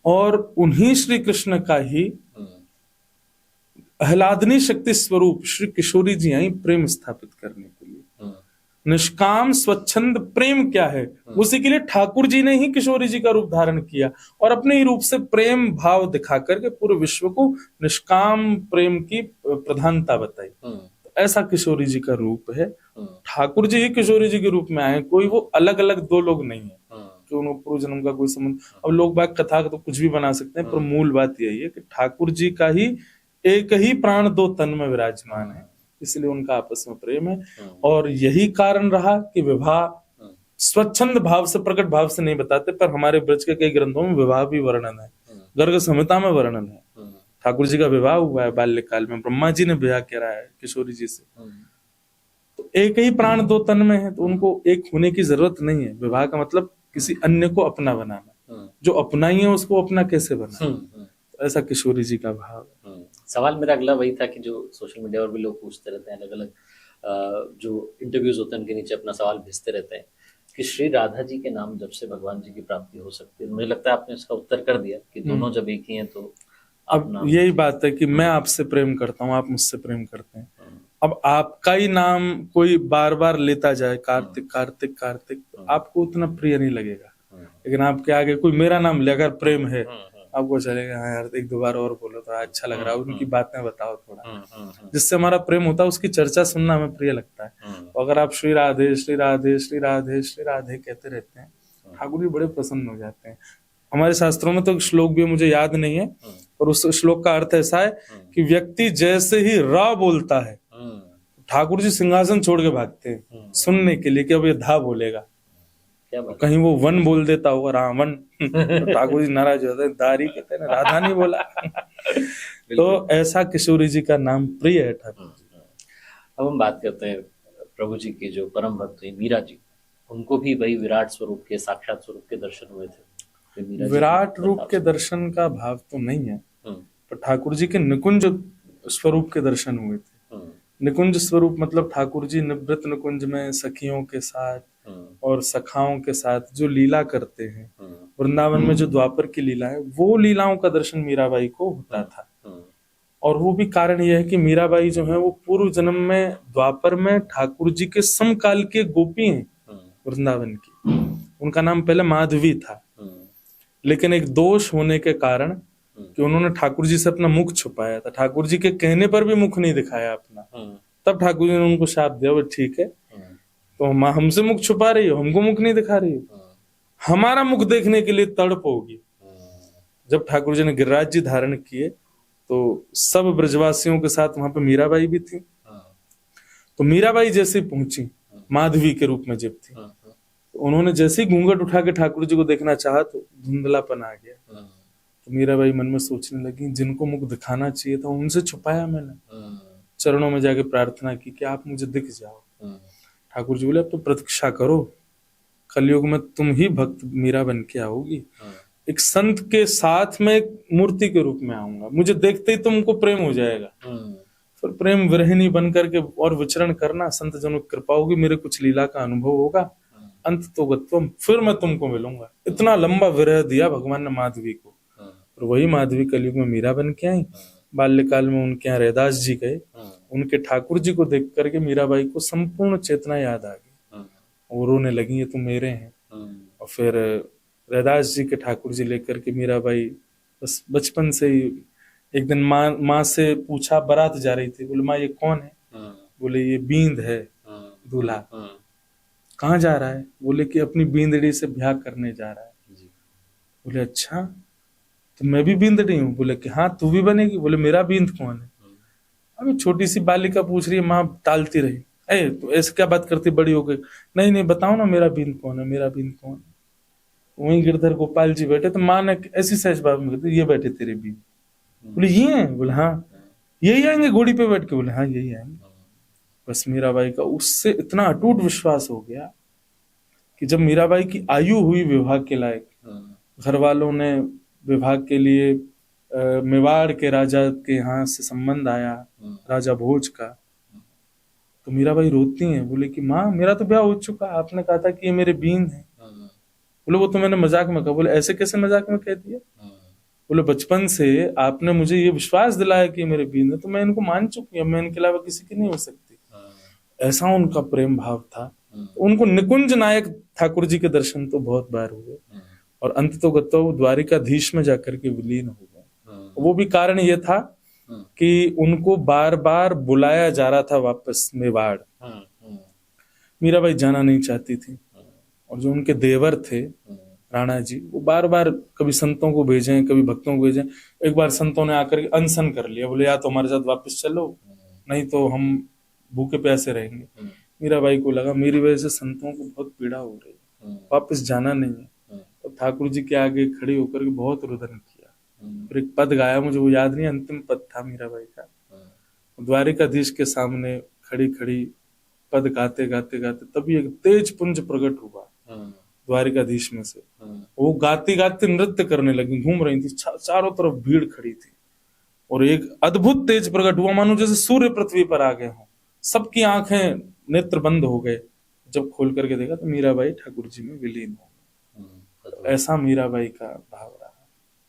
और उन्हीं श्री कृष्ण का ही आह्लादनी शक्ति स्वरूप श्री किशोरी जी आई प्रेम स्थापित करने के लिए। निष्काम स्वच्छंद प्रेम क्या है, उसी के लिए ठाकुर जी ने ही किशोरी जी का रूप धारण किया और अपने ही रूप से प्रेम भाव दिखा करके पूरे विश्व को निष्काम प्रेम की प्रधानता बताई। तो ऐसा किशोरी जी का रूप है। ठाकुर जी ही किशोरी जी के रूप में आए, कोई वो अलग अलग दो लोग नहीं है कि उन्होंने पूर्व जन्म का कोई संबंध। अब लोग बात कथा तो कुछ भी बना सकते हैं, पर मूल बात यही है कि ठाकुर जी का ही एक ही प्राण दो तन में विराजमान है, इसलिए उनका आपस में प्रेम है। और यही कारण रहा कि विवाह स्वच्छंद भाव से, प्रकट भाव से नहीं बताते, पर हमारे ब्रज के कई ग्रंथों में विवाह भी वर्णन है, गर्ग संहिता में वर्णन है। ठाकुर जी का विवाह हुआ है बाल्यकाल में, ब्रह्मा जी ने विवाह करा है किशोरी जी से। तो एक ही प्राण दो तन में है, तो उनको एक होने की जरूरत नहीं है। विवाह का मतलब किसी अन्य को अपना बनाना, जो अपना ही है उसको अपना कैसे बनाना, तो ऐसा किशोरी जी का भाव है। सवाल मेरा अगला वही था कि जो सोशल मीडिया पर भी लोग पूछते रहते हैं, अलग अलग जो इंटरव्यूज होते हैं उनके नीचे अपना सवाल भेजते रहते हैं कि श्री राधा जी के नाम जब से भगवान जी की प्राप्ति हो सकती है। मुझे लगता है आपने इसका उत्तर कर दिया कि दोनों जब एक ही हैं तो आप अब नाम यही बात है कि मैं आपसे प्रेम करता हूँ, आप मुझसे प्रेम करते हैं। अब आपका ही नाम कोई बार बार लेता जाए, कार्तिक कार्तिक कार्तिक, तो आपको उतना प्रिय नहीं लगेगा। लेकिन आपके आगे कोई मेरा नाम ले, अगर प्रेम है, आपको चलेगा हाँ यार एक दो बार और बोलो तो अच्छा लग रहा है, उनकी बातें बताओ थोड़ा, जिससे हमारा प्रेम होता है उसकी चर्चा सुनना हमें प्रिय लगता है। तो अगर आप श्री राधे श्री राधे श्री राधे श्री राधे कहते रहते हैं, ठाकुर जी बड़े प्रसन्न हो जाते हैं। हमारे शास्त्रों में तो एक श्लोक भी मुझे याद नहीं है, और उस श्लोक का अर्थ ऐसा है कि व्यक्ति जैसे ही रा बोलता है, ठाकुर जी सिंहासन छोड़ के भागते हैं सुनने के लिए कि अब ये धा बोलेगा। क्या बात। कहीं वो वन बोल देता होगा, रावण, तो ठाकुर जी नाराज हो जाते हैं, दारी कहते हैं ना, राधा नहीं बोला। तो ऐसा किशोरी जी का नाम प्रिय है ठाकुर जी। अब हम बात करते हैं प्रभु जी के जो परम भक्त हुई मीरा जी, उनको भी वही विराट स्वरूप के, साक्षात स्वरूप के दर्शन हुए थे। विराट रूप के दर्शन का भाव तो नहीं है, पर ठाकुर जी के निकुंज स्वरूप के दर्शन हुए थे। निकुंज स्वरूप मतलब ठाकुर जी निवृत्त निकुंज में सखियों के साथ और सखाओं के साथ जो लीला करते हैं, वृंदावन में जो द्वापर की लीला है, वो लीलाओं का दर्शन मीराबाई को होता था। और वो भी कारण यह है कि मीराबाई जो है वो पूर्व जन्म में द्वापर में ठाकुर जी के समकाल के गोपी हैं वृंदावन की। उनका नाम पहले माधवी था, लेकिन एक दोष होने के कारण कि उन्होंने ठाकुर जी से अपना मुख छुपाया था, ठाकुर जी के कहने पर भी मुख नहीं दिखाया अपना, तब ठाकुर जी ने उनको शाप दिया, वो ठीक है तो हमसे मुख छुपा रही हो, हमको मुख नहीं दिखा रही हो, हमारा मुख देखने के लिए तड़प होगी। जब ठाकुर जी ने गिरिराज जी धारण किए तो सब ब्रजवासियों के साथ वहां पे मीराबाई भी थी। तो मीराबाई जैसे पहुंची माधवी के रूप में जब थी, तो उन्होंने जैसे ही घूंघट उठा के ठाकुर जी को देखना चाहा तो धुंधलापन आ गया। तो मीराबाई मन में सोचने लगी, जिनको मुख दिखाना चाहिए था उनसे छुपाया मैंने। चरणों में जाके प्रार्थना की कि आप मुझे दिख जाओ। ठाकुर जी बोले अब तो प्रतीक्षा करो, कलयुग में तुम ही भक्त मीरा बन के आओगी। एक संत के साथ में एक मूर्ति के रूप में आऊंगा, मुझे देखते ही तुमको प्रेम हो जाएगा। फिर प्रेम विरहिणी बन करके और विचरण करना, संत जनों की कृपा होगी, मेरे कुछ लीला का अनुभव होगा, अंत तो गत्वम, फिर मैं तुमको मिलूंगा। इतना लंबा विरह दिया भगवान ने माधवी को। और वही माधवी कलयुग में मीरा बन के आई। बाल्यकाल में उनके यहाँ रैदास जी गए, उनके ठाकुर जी को देख करके मीराबाई को संपूर्ण चेतना याद आ गई और रोने लगी, ये तो मेरे हैं। और फिर रैदास जी के ठाकुर जी लेकर के मीराबाई बस बचपन से ही, एक दिन माँ से पूछा, बारात जा रही थी, बोले माँ ये कौन है? बोले ये बींद है दूल्हा। कहाँ जा रहा है? बोले कि अपनी बींदड़ी से ब्याह करने जा रहा है। बोले अच्छा, तो मैं भी बींदड़ी हूँ? बोले कि हाँ तू भी बनेगी। बोले मेरा बींद कौन है? अभी छोटी सी बालिका पूछ रही है, माँ टालती रही, ए तो ऐसे क्या बात करती बड़ी हो गई, नहीं नहीं बताओ ना मेरा बींद कौन है, मेरा बींद कौन है। वहीं गिरधर गोपाल जी बैठे, तो माँ ने ऐसी सहज भाव में कहती, ये बैठे तेरे बींद। बोले ये हैं? बोले हाँ। यही आएंगे घोड़ी पे बैठ के? बोले हाँ यही आएंगे। बस मीराबाई का उससे इतना अटूट विश्वास हो गया कि जब मीराबाई की आयु हुई विवाह के लायक, घर वालों ने विवाह के लिए मेवाड़ के राजा के यहाँ से संबंध आया, राजा भोज का। तो मीराबाई रोती हैं, बोले कि माँ मेरा तो ब्याह हो चुका, आपने कहा था कि ये मेरे बींद हैं। बोले वो तो मैंने मजाक में कहा। बोले ऐसे कैसे मजाक में कह दिया? बोले बचपन से आपने मुझे ये विश्वास दिलाया कि मेरे बींद है, तो मैं इनको मान चुकी हूँ, मैं इनके अलावा किसी की नहीं हो सकती। ऐसा उनका प्रेम भाव था। उनको निकुंज नायक ठाकुर जी के दर्शन तो बहुत बार हुए, और अंत तो गतो द्वारिकाधीश में जाकर के विलीन हो गए। वो भी कारण ये था कि उनको बार बार बुलाया जा रहा था वापस मेवाड़। मीराबाई जाना नहीं चाहती थी, और जो उनके देवर थे राणा जी, वो बार बार कभी संतों को भेजें, कभी भक्तों को भेजें। एक बार संतों ने आकर के अनशन कर लिया, बोले या तो हमारे साथ वापस चलो, नहीं तो हम भूखे प्यासे रहेंगे। मीराबाई को लगा मेरी वजह से संतों को बहुत पीड़ा हो रही है, वापस जाना नहीं है। तो ठाकुर जी के आगे खड़ी होकर के बहुत रुदन किया। फिर एक पद गाया, मुझे वो याद नहीं, अंतिम पद था मीराबाई का। द्वारिकाधीश के सामने खड़ी खड़ी पद गाते गाते गाते तभी एक तेज पुंज प्रकट हुआ द्वारिकाधीश में से। वो गाती गाती नृत्य करने लगी, घूम रही थी, चारों तरफ भीड़ खड़ी थी। और एक अद्भुत तेज प्रकट हुआ, मानो जैसे सूर्य पृथ्वी पर आ गए हों। सबकी आंखें, नेत्र बंद हो गए। जब खोल करके देखा तो मीराबाई ठाकुर जी में विलीन हो गए। तो ऐसा मीराबाई का भाव रहा।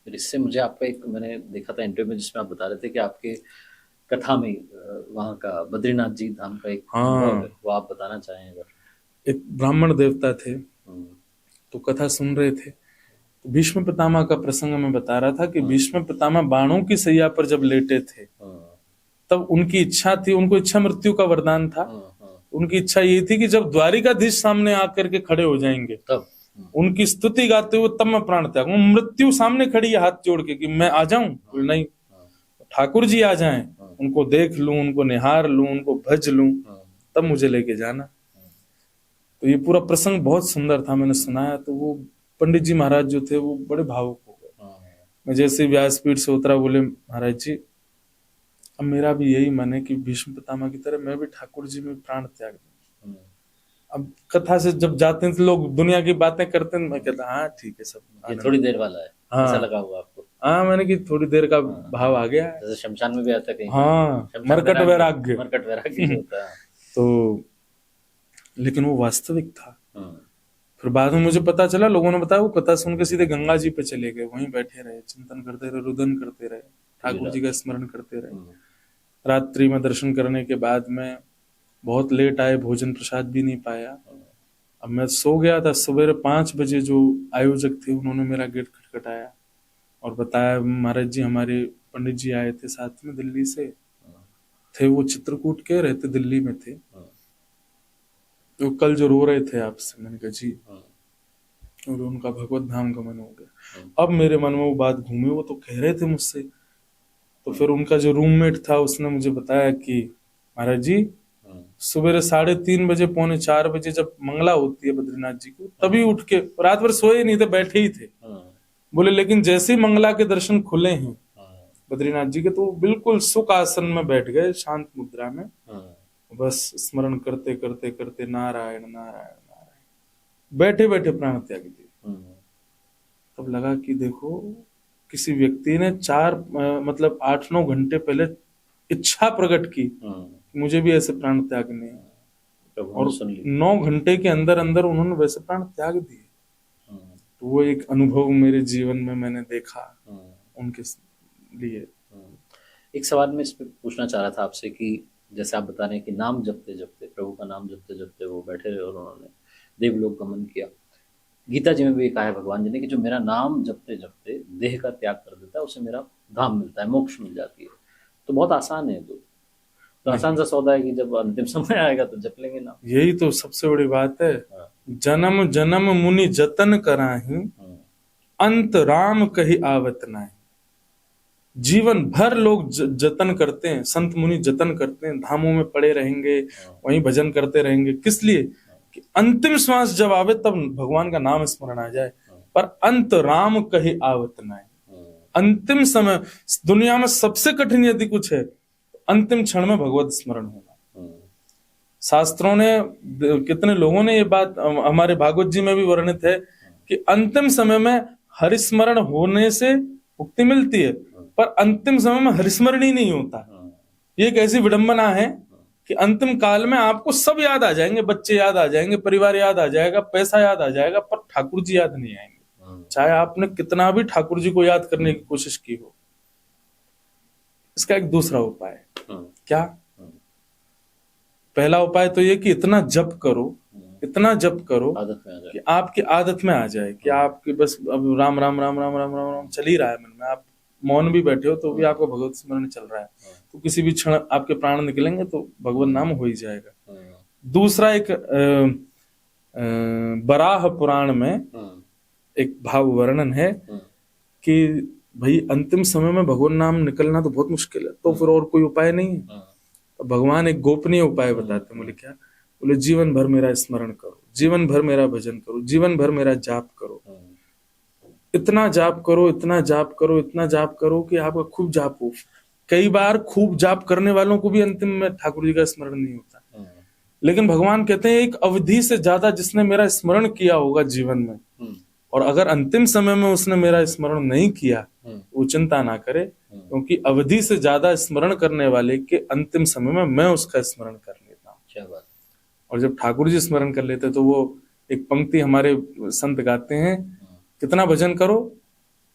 फिर इससे मुझे आपका एक, मैंने देखा था इंटरव्यू में जिसमें आप बता रहे थे कि आपके कथा में वहाँ का बद्रीनाथ जी धाम का एक अनुभव है, वो आप बताना चाहें अगर। एक ब्राह्मण देवता थे, तो कथा सुन रहे थे, तो भीष्म पितामह का प्रसंग मैं बता रहा था कि भीष्म पितामह बाणों की सैया पर जब लेटे थे, तब उनकी इच्छा थी, उनको इच्छा मृत्यु का वरदान था। उनकी इच्छा ये थी कि जब द्वारिकाधीश सामने आकर के खड़े हो जाएंगे, तब उनकी स्तुति गाते हुए तब मैं प्राण त्याग। मृत्यु सामने खड़ी है हाथ जोड़ के कि मैं आ जाऊं, नहीं, ठाकुर जी आ जाएं, उनको देख लूं, उनको निहार लूं, उनको भज लूं, तब मुझे लेके जाना। तो ये पूरा प्रसंग बहुत सुंदर था, मैंने सुनाया। तो वो पंडित जी महाराज जो थे वो बड़े भावुक हो गए। मैं जैसे व्यासपीठ से उतरा, बोले महाराज जी अब मेरा भी यही मन है कि भीष्म पितामह की तरह मैं भी ठाकुर जी में प्राण त्याग दूं। अब कथा से जब जाते हैं तो लोग दुनिया की बातें करते हैं, मैं कहता हाँ ठीक है, सब ये थोड़ी देर वाला है। हाँ, ऐसा लगा हुआ आपको? हाँ, मैंने कि थोड़ी देर का भाव आ गया है, जैसे शमशान में भी आता है कहीं। हाँ, मरकट वैराग्य होता है। तो लेकिन वो वास्तविक था। फिर बाद में मुझे पता चला, लोगों ने बताया, वो कथा सुन के सीधे गंगा जी पे चले गए, वहीं बैठे रहे, चिंतन करते रहे, रुदन करते रहे, ठाकुर जी का स्मरण करते रहे। रात्रि में दर्शन करने के बाद में बहुत लेट आए, भोजन प्रसाद भी नहीं पाया। अब मैं सो गया था। सवेरे 5 बजे जो आयोजक थे उन्होंने मेरा गेट खटखटाया और बताया महाराज जी हमारे पंडित जी आए थे साथ में, दिल्ली से थे, वो चित्रकूट के रहते, दिल्ली में थे, तो कल जो रो रहे थे आपसे। मैंने कहा जी, और उनका भगवत धाम गमन हो गया। अब मेरे मन में वो बात घूमी, वो तो कह रहे थे मुझसे। तो फिर उनका जो रूममेट था उसने मुझे बताया कि महाराज जी सवेरे 3:30 बजे, 3:45 बजे जब मंगला होती है बद्रीनाथ जी को, तभी उठ के, रात भर सोए नहीं थे, बैठे ही थे। बोले लेकिन जैसे ही मंगला के दर्शन खुले हैं बद्रीनाथ जी के, तो बिल्कुल सुख आसन में बैठ गए, शांत मुद्रा में, बस स्मरण करते करते करते नारायण नारायण नारायण, बैठे बैठे प्राण त्याग दिए। तब लगा कि देखो, किसी व्यक्ति ने 8-9 घंटे पहले इच्छा प्रकट की, मुझे भी ऐसे प्राण त्यागने हैं, और 9 घंटे के अंदर अंदर उन्होंने वैसे प्राण त्याग दिए। तो वो एक अनुभव मेरे जीवन में मैंने देखा उनके लिए। एक सवाल मैं इसमें पूछना चाह रहा था आपसे कि जैसे आप बता रहे हैं कि नाम जपते जपते, प्रभु का नाम जपते जपते वो बैठे रहे और उन्होंने देवलोक गमन किया। गीता जी में भी कहा है भगवान जी ने कि जो मेरा नाम जपते जपते देह का त्याग कर देता है उसे मेरा धाम मिलता है, मोक्ष मिल जाती है। तो बहुत आसान है, तो आसान सा सौदा है कि जब अंतिम समय आएगा तो जप लेंगे ना। यही तो सबसे बड़ी बात है। जन्म जन्म मुनि जतन कराही, अंत राम कही आवत नाही। जीवन भर लोग जतन करते हैं, संत मुनि जतन करते हैं, धामों में पड़े रहेंगे, वहीं भजन करते रहेंगे, किस लिए? कि अंतिम श्वास जब आवे तब भगवान का नाम स्मरण आ जाए। पर अंत राम कही आवत नाही। अंतिम समय, दुनिया में सबसे कठिन यदि कुछ है, अंतिम क्षण में भगवत स्मरण होना। शास्त्रों ने, कितने लोगों ने ये बात, हमारे भागवत जी में भी वर्णित है कि अंतिम समय में हरिस्मरण होने से मुक्ति मिलती है, पर अंतिम समय में हरिस्मरण ही नहीं होता। ये एक ऐसी विडंबना है कि अंतिम काल में आपको सब याद आ जाएंगे, बच्चे याद आ जाएंगे, परिवार याद आ जाएगा, पैसा याद आ जाएगा, पर ठाकुर जी याद नहीं आएंगे, चाहे आपने कितना भी ठाकुर जी को याद करने की कोशिश की हो। इसका एक दूसरा उपाय है। क्या? पहला उपाय तो ये कि इतना जप करो, इतना जप करो कि आपकी आदत में आ जाए, कि आपके बस अब राम राम राम राम राम राम राम चल ही रहा है मन में। आप मौन भी बैठे हो तो भी आपका भगवत स्मरण चल रहा है, तो किसी भी क्षण आपके प्राण निकलेंगे तो भगवत नाम हो ही जाएगा। दूसरा, एक बराह पुराण में एक भाव वर्णन है कि भाई अंतिम समय में भगवान नाम निकलना तो बहुत मुश्किल है, तो फिर और कोई उपाय नहीं है। तो भगवान एक गोपनीय उपाय बताते हैं। बोले क्या? बोले जीवन भर मेरा स्मरण करो, जीवन भर मेरा भजन करो, जीवन भर मेरा जाप करो, इतना जाप करो, इतना जाप करो, इतना जाप करो कि आपका खूब जाप हो। कई बार खूब जाप करने वालों को भी अंतिम में ठाकुर जी का स्मरण नहीं होता, लेकिन भगवान कहते हैं एक अवधि से ज्यादा जिसने मेरा स्मरण किया होगा जीवन में, और अगर अंतिम समय में उसने मेरा स्मरण नहीं किया, वो चिंता ना करे, क्योंकि अवधि से ज्यादा स्मरण करने वाले के अंतिम समय में मैं उसका स्मरण कर लेता हूँ। क्या बात। और जब ठाकुर जी स्मरण कर लेते तो वो एक पंक्ति हमारे संत गाते हैं, कितना भजन करो,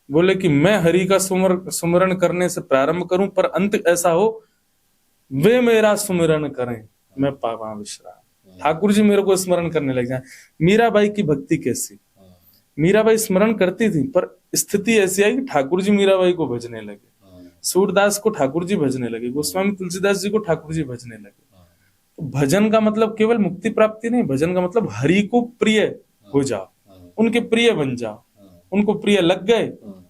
बोले कि मैं हरि का सुमरण करने से प्रारंभ करूं पर अंत ऐसा हो वे मेरा सुमिरन करें मैं पावा विश्राम। ठाकुर जी मेरे को स्मरण करने लग जाए। मीराबाई की भक्ति कैसी, मीराबाई स्मरण करती थी पर स्थिति ऐसी आई कि ठाकुर जी मीराबाई को भजने लगे, सूरदास को ठाकुर जी भजने लगे, गोस्वामी तुलसीदास जी को ठाकुर जी भजने लगे। तो भजन का मतलब केवल मुक्ति प्राप्ति नहीं, भजन का मतलब हरि को प्रिय हो जाओ, उनके प्रिय बन जाओ, उनको प्रिय लग गए,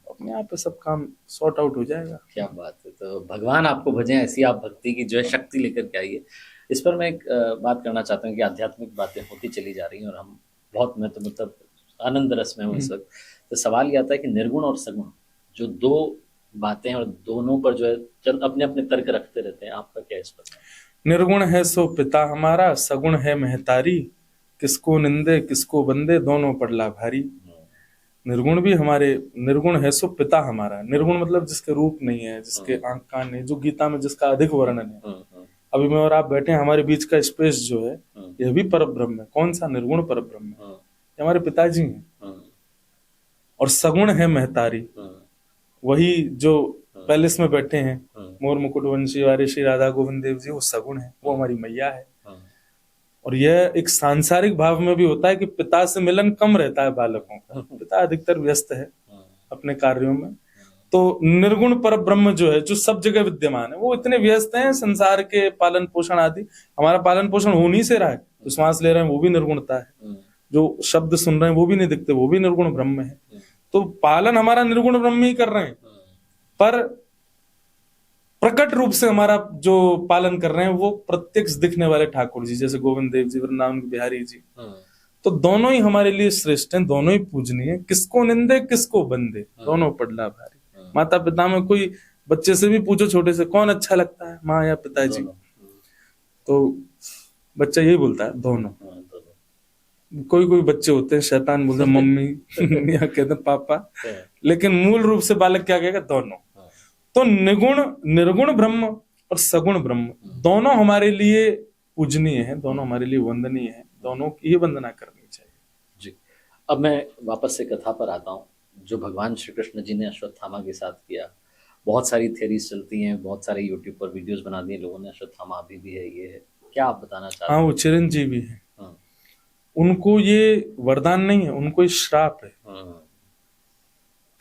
अपने आप सब काम सॉर्ट आउट हो जाएगा। क्या बात है। तो भगवान आपको भजें, ऐसी आप भक्ति की जो है शक्ति लेकर के आइए। इस पर मैं एक बात करना चाहता हूँ कि आध्यात्मिक बातें होती चली जा रही हैं और हम बहुत मतलब आनंद रस में हूँ इस वक्त। तो सवाल ये आता है कि निर्गुण और सगुण जो दो बातें हैं और दोनों पर जो है अपने अपने तर्क रखते रहते हैं, आपका क्या इस पर? निर्गुण है सो पिता हमारा, सगुण है महतारी, किसको निंदे किसको बंदे, दोनों पड़ला भारी। निर्गुण भी हमारे, निर्गुण है सो पिता हमारा, निर्गुण मतलब जिसके रूप नहीं है, जिसके आंख कान नहीं, जो गीता में जिसका अधिक वर्णन है। अभी मैं और आप बैठे हैं, हमारे बीच का स्पेस जो है यह भी परब्रह्म है। कौन सा? निर्गुण परब्रह्म है, ये हमारे पिताजी हैं। और सगुण है महतारी, वही जो पैलेस में बैठे हैं, मोर मुकुट वंशी वारे श्री राधा गोविंद देव जी, वो सगुण है, वो हमारी मैया है। और यह एक सांसारिक भाव में भी होता है कि पिता से मिलन कम रहता है बालकों का, पिता अधिकतर व्यस्त है अपने कार्यों में। तो निर्गुण पर ब्रह्म जो है, जो सब जगह विद्यमान है, वो इतने व्यस्त हैं संसार के पालन पोषण आदि। हमारा पालन पोषण हो नहीं से रहा है, तो श्वास ले रहे हैं वो भी निर्गुणता है, जो शब्द सुन रहे हैं वो भी नहीं दिखते, वो भी निर्गुण ब्रह्म है। तो पालन हमारा निर्गुण ब्रह्म ही कर रहे हैं, पर प्रकट रूप से हमारा जो पालन कर रहे हैं वो प्रत्यक्ष दिखने वाले ठाकुर जी, जैसे गोविंद देव जी, वृंदावन के बिहारी जी। तो दोनों ही हमारे लिए श्रेष्ठ हैं, दोनों ही पूजनीय, किसको निंदे किसको बंदे, दोनों पड़ला भारी। माता पिता में कोई बच्चे से भी पूछो छोटे से, कौन अच्छा लगता है, माँ या पिताजी? तो बच्चा यही बोलता है दोनों। कोई कोई बच्चे होते हैं शैतान, बोलते मम्मी या कहते हैं पापा, लेकिन मूल रूप से बालक क्या कहेगा? दोनों। तो निर्गुण ब्रह्म और सगुण ब्रह्म दोनों हमारे लिए पूजनीय है, दोनों हमारे लिए वंदनीय है, दोनों की ही वंदना करनी चाहिए जी। अब मैं वापस से कथा पर आता हूँ, जो भगवान श्री कृष्ण जी ने अश्वत्थामा के साथ किया। बहुत सारी थ्योरीज चलती हैं, बहुत सारे यूट्यूब पर वीडियोस बना दिए लोगों ने, अश्वत्थामा अभी भी है, ये है, क्या आप बताना चाहते हैं? हाँ, वो चिरंजीवी है। उनको ये वरदान नहीं है, उनको ये श्राप है।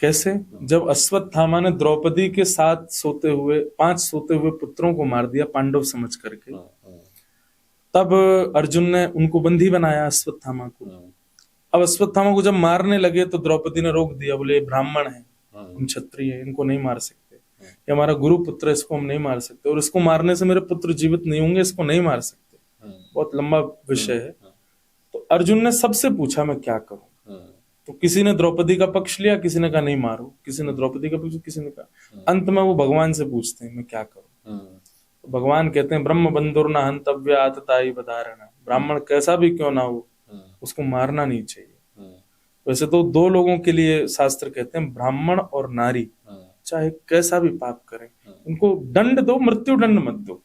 कैसे? जब अश्वत्थामा ने द्रौपदी के साथ सोते हुए 5 सोते हुए पुत्रों को मार दिया पांडव समझ करके, तब अर्जुन ने उनको बंदी बनाया अश्वत्थामा को। अब अश्वत्थामा को जब मारने लगे तो द्रौपदी ने रोक दिया, बोले ब्राह्मण है, हम क्षत्रिय है, इनको नहीं मार सकते, ये हमारा गुरु पुत्र है, इसको हम नहीं मार सकते, और इसको मारने से मेरे पुत्र जीवित नहीं होंगे, इसको नहीं मार सकते। बहुत लंबा विषय है। तो अर्जुन ने सबसे पूछा मैं क्या करूं? तो किसी ने द्रौपदी का पक्ष लिया, किसी ने कहा नहीं मारो, किसी ने द्रौपदी का पक्ष, किसी ने कहा। अंत में वो भगवान से पूछते हैं मैं क्या करूं? तो भगवान कहते हैं ब्रह्म बंधुर न हंतव्य आतताई बधारणा, ब्राह्मण कैसा भी क्यों ना हो उसको मारना नहीं चाहिए। वैसे तो 2 लोगों के लिए शास्त्र कहते हैं, ब्राह्मण और नारी, चाहे कैसा भी पाप करें उनको दंड दो, मृत्यु दंड मत दो।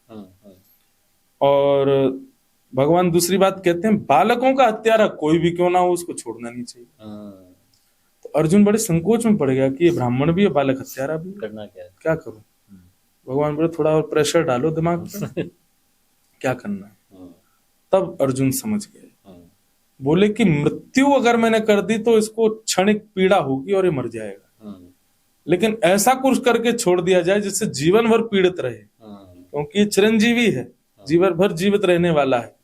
और भगवान दूसरी बात कहते हैं, बालकों का हत्यारा कोई भी क्यों ना हो उसको छोड़ना नहीं चाहिए। तो अर्जुन बड़े संकोच में पड़ गया कि ये ब्राह्मण भी है, बालक हत्यारा भी, करना क्या करूं? भगवान बोले थोड़ा और प्रेशर डालो दिमाग पे क्या करना है। तब अर्जुन समझ गए, बोले कि मृत्यु अगर मैंने कर दी तो इसको क्षणिक पीड़ा होगी और ये मर जाएगा, लेकिन ऐसा कुछ करके छोड़ दिया जाए जिससे जीवन भर पीड़ित रहे, क्योंकि ये चिरंजीवी है, जीवन भर जीवित रहने वाला है।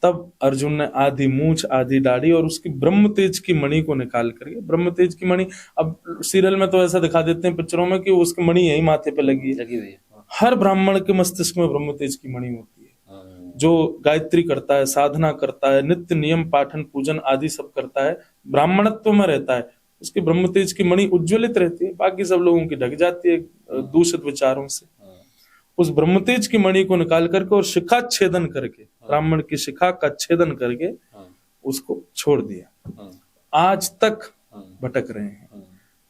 तब अर्जुन ने आधी मूंछ आधी दाढ़ी और उसकी ब्रह्म तेज की मणि को निकाल करके, ब्रह्म तेज की मणि, अब सीरियल में तो ऐसा दिखा देते हैं पिक्चरों में कि उसकी मणि यही माथे पे लगी हुई है। हर ब्राह्मण के मस्तिष्क में ब्रह्म तेज की मणि होती है, जो गायत्री करता है, साधना करता है, नित्य नियम पाठन पूजन आदि सब करता है, ब्राह्मणत्व में रहता है, उसकी ब्रह्म तेज की मणि उज्ज्वलित रहती है, बाकी सब लोगों की ढक जाती है दूषित विचारों से। उस ब्रह्मतेज की मणि को निकाल करके और शिखा छेदन करके, ब्राह्मण की शिखा का छेदन करके उसको छोड़ दिया। आज तक भटक रहे हैं।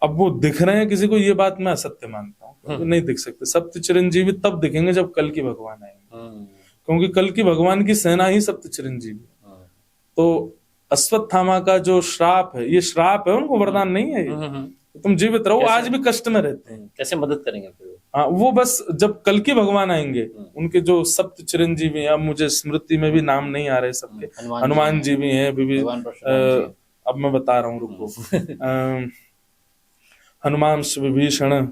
अब वो दिख रहे हैं किसी को, ये बात मैं असत्य मानता हूँ, अभी नहीं दिख सकते। सप्त चिरंजीवी तब दिखेंगे जब कल की भगवान आएंगे, क्योंकि कल की भगवान की सेना ही सप्त चिरंजीवी। तो अश्वत्थामा का जो श्राप है, ये श्राप है, उनको वरदान नहीं है ये। तुम जीवित रहो, आज भी कष्ट में रहते हैं, कैसे मदद करेंगे फिर? हाँ, वो बस जब कल के भगवान आएंगे, उनके जो सप्त चिरंजीवी हैं, अब मुझे स्मृति में भी नाम नहीं आ रहे सबके, हनुमान जी भी हैं, अब मैं बता रहा हूँ, रुको। हनुमान विभीषण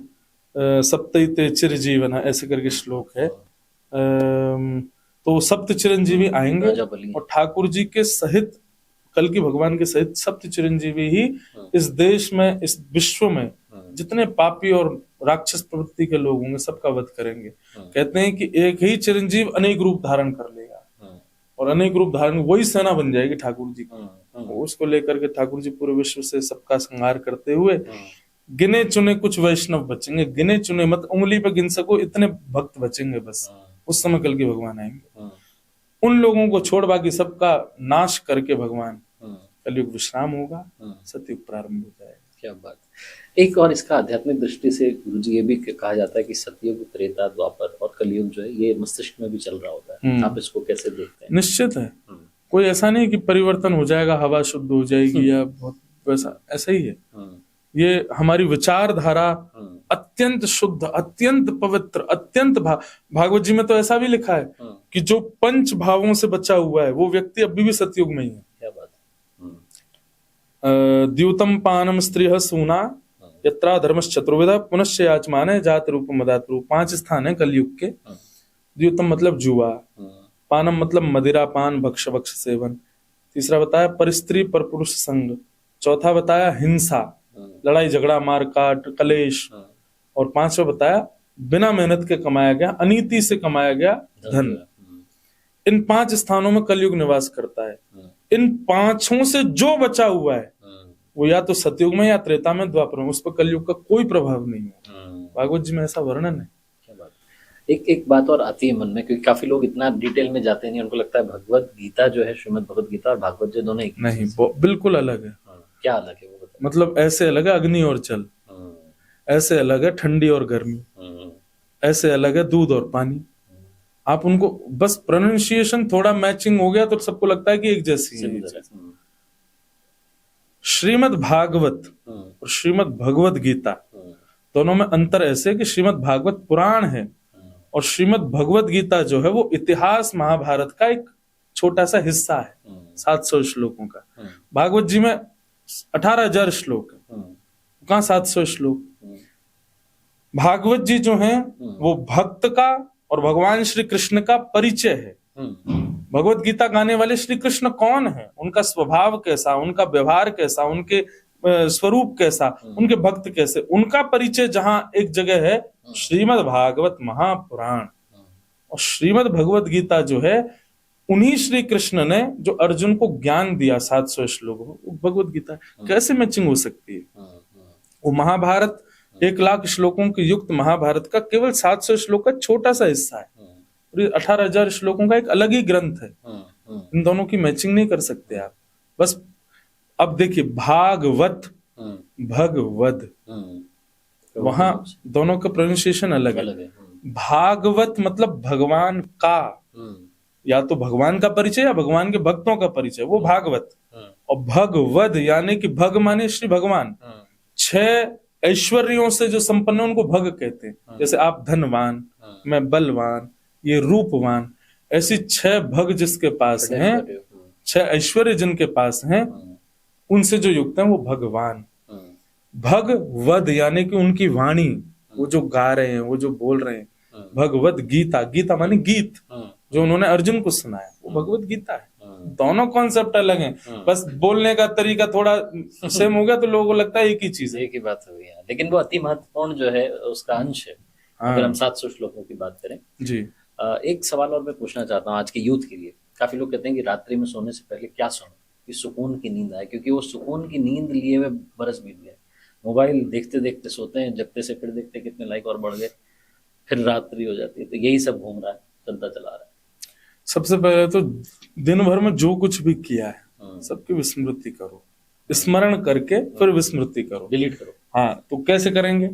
सप्तैते चिरजीवन, ऐसे करके श्लोक है। तो सप्त चिरंजीवी आएंगे और ठाकुर जी के सहित, कल की भगवान के सहित सप्त चिरंजीवी ही इस देश में, इस विश्व में जितने पापी और राक्षस प्रवृत्ति के लोग होंगे सबका वध करेंगे। कहते हैं कि एक ही चिरंजीव अनेक रूप धारण कर लेगा, और अनेक रूप धारण वही सेना बन जाएगी ठाकुर जी की। उसको लेकर के ठाकुर जी पूरे विश्व से सबका संहार करते हुए, गिने चुने कुछ वैष्णव बचेंगे, गिने चुने मत उंगली पे गिन सको इतने भक्त बचेंगे बस। उस समय कल के भगवान आएंगे, उन लोगों को छोड़ बाकी सबका नाश करके भगवान, कलयुग विश्राम होगा, सतयुग प्रारंभ हो जाएगा। क्या बात। एक और इसका आध्यात्मिक दृष्टि से गुरुजी ये भी कहा जाता है कि सतयुग, त्रेता, द्वापर और कलयुग जो है ये मस्तिष्क में भी चल रहा होता है। आप इसको कैसे देखते हैं? निश्चित है, कोई ऐसा नहीं कि परिवर्तन हो जाएगा, हवा शुद्ध हो जाएगी या बहुत वैसा, ऐसा ही है। ये हमारी विचारधारा अत्यंत शुद्ध, अत्यंत पवित्र, अत्यंत भागवत जी में तो ऐसा भी लिखा है कि जो पंच भावों से बचा हुआ है वो व्यक्ति अभी भी सतयुग में ही है। क्या बात। द्यूतम पानम स्त्रीह सूना यत्रा धर्मश्च चतुर्विधा पुनश्च याचमाने जात रूप मदात रूप। 5 स्थान है कलयुग के। द्यूतम मतलब जुआ, पानम मतलब मदिरा पान भक्ष भक्ष सेवन, तीसरा बताया परिस्त्री पर पुरुष संग, चौथा बताया हिंसा, लड़ाई झगड़ा मार काट कलेश, और 5वां बताया बिना मेहनत के कमाया गया, अनीति से कमाया गया धन। इन 5 स्थानों में कलयुग निवास करता है। इन 5 से जो बचा हुआ है वो या तो सतयुग में या त्रेता में, द्वापर में, उस पर कलयुग का कोई प्रभाव नहीं है। भागवत जी में ऐसा वर्णन है। क्या बात। एक बात और आती है मन में, क्योंकि काफी लोग इतना डिटेल में जाते नहीं, उनको लगता है भगवत गीता जो है, श्रीमद् भगवत गीता और भागवत जी दोनों एक नहीं, बिल्कुल अलग है। क्या अलग है वो बताइए। मतलब ऐसे अलग है अग्नि और जल, ऐसे अलग है ठंडी और गर्मी, ऐसे अलग है दूध और पानी। आप उनको बस प्रोनाउंसिएशन थोड़ा मैचिंग हो गया तो सबको लगता है कि एक जैसी है। श्रीमद् भागवत और श्रीमद् भगवत गीता दोनों में अंतर ऐसे कि श्रीमद् भागवत पुराण है और श्रीमद् भगवत गीता जो है वो इतिहास महाभारत का एक छोटा सा हिस्सा है, 700 श्लोकों का। भागवत जी में 18,000 श्लोक है, कहाँ 700 श्लोक। भागवत जी जो है वो भक्त का और भगवान श्री कृष्ण का परिचय है। भगवत गीता गाने वाले श्री कृष्ण कौन है, उनका स्वभाव कैसा, उनका व्यवहार कैसा, उनके स्वरूप कैसा, उनके भक्त कैसे, उनका परिचय जहां एक जगह है श्रीमद् भागवत महापुराण। और श्रीमद् भगवत गीता जो है उन्हीं श्री कृष्ण ने जो अर्जुन को ज्ञान दिया 700 श्लोकों, वो भगवत गीता कैसे मैचिंग हो सकती है। वो महाभारत 1,00,000 श्लोकों के युक्त महाभारत का केवल 700 श्लोक का छोटा सा हिस्सा है, 18,000 श्लोकों का एक अलग ही ग्रंथ है। इन दोनों की मैचिंग नहीं कर सकते आप। बस अब देखिए भागवत भगवद, वहां दोनों का प्रोनाउंसिएशन अलग है। भागवत मतलब भगवान का, या तो भगवान का परिचय या भगवान के भक्तों का परिचय, वो भागवत। और भगवद यानी कि भग माने श्री भगवान, 6 ऐश्वर्यों से जो संपन्न है उनको भग कहते हैं। जैसे आप धनवान, मैं बलवान, ये रूपवान, ऐसी 6 भग जिसके पास हैं, 6 ऐश्वर्य जिनके पास हैं, उनसे जो युक्त है वो भगवान। भगवद यानी कि उनकी वाणी, वो जो गा रहे हैं, वो जो बोल रहे हैं। भगवद गीता, गीता माने गीत, जो उन्होंने अर्जुन को सुनाया, वो भगवद गीता है। दोनों कॉन्सेप्ट अलग हैं, बस बोलने का तरीका थोड़ा सेम हो गया तो लोगों को लगता है एक ही चीज है, एक ही बात हो गई। लेकिन वो अति महत्वपूर्ण जो है उसका अंश है। अगर हम 700 श्लोकों की बात करें जी। एक सवाल और मैं पूछना चाहता हूँ आज के यूथ के लिए। काफी लोग कहते हैं कि रात्रि में सोने से पहले क्या सोना कि सुकून की नींद आए, क्योंकि वो सुकून की नींद लिए हुए बरस बीत गए। मोबाइल देखते देखते सोते हैं, जगते से फिर देखते कितने लाइक और बढ़ गए, फिर रात्रि हो जाती है। तो यही सब घूम रहा है, चलता चला रहा है। सबसे पहले तो दिन भर में जो कुछ भी किया है सबकी विस्मृति करो, स्मरण करके फिर विस्मृति करो, डिलीट करो। हाँ, तो कैसे करेंगे?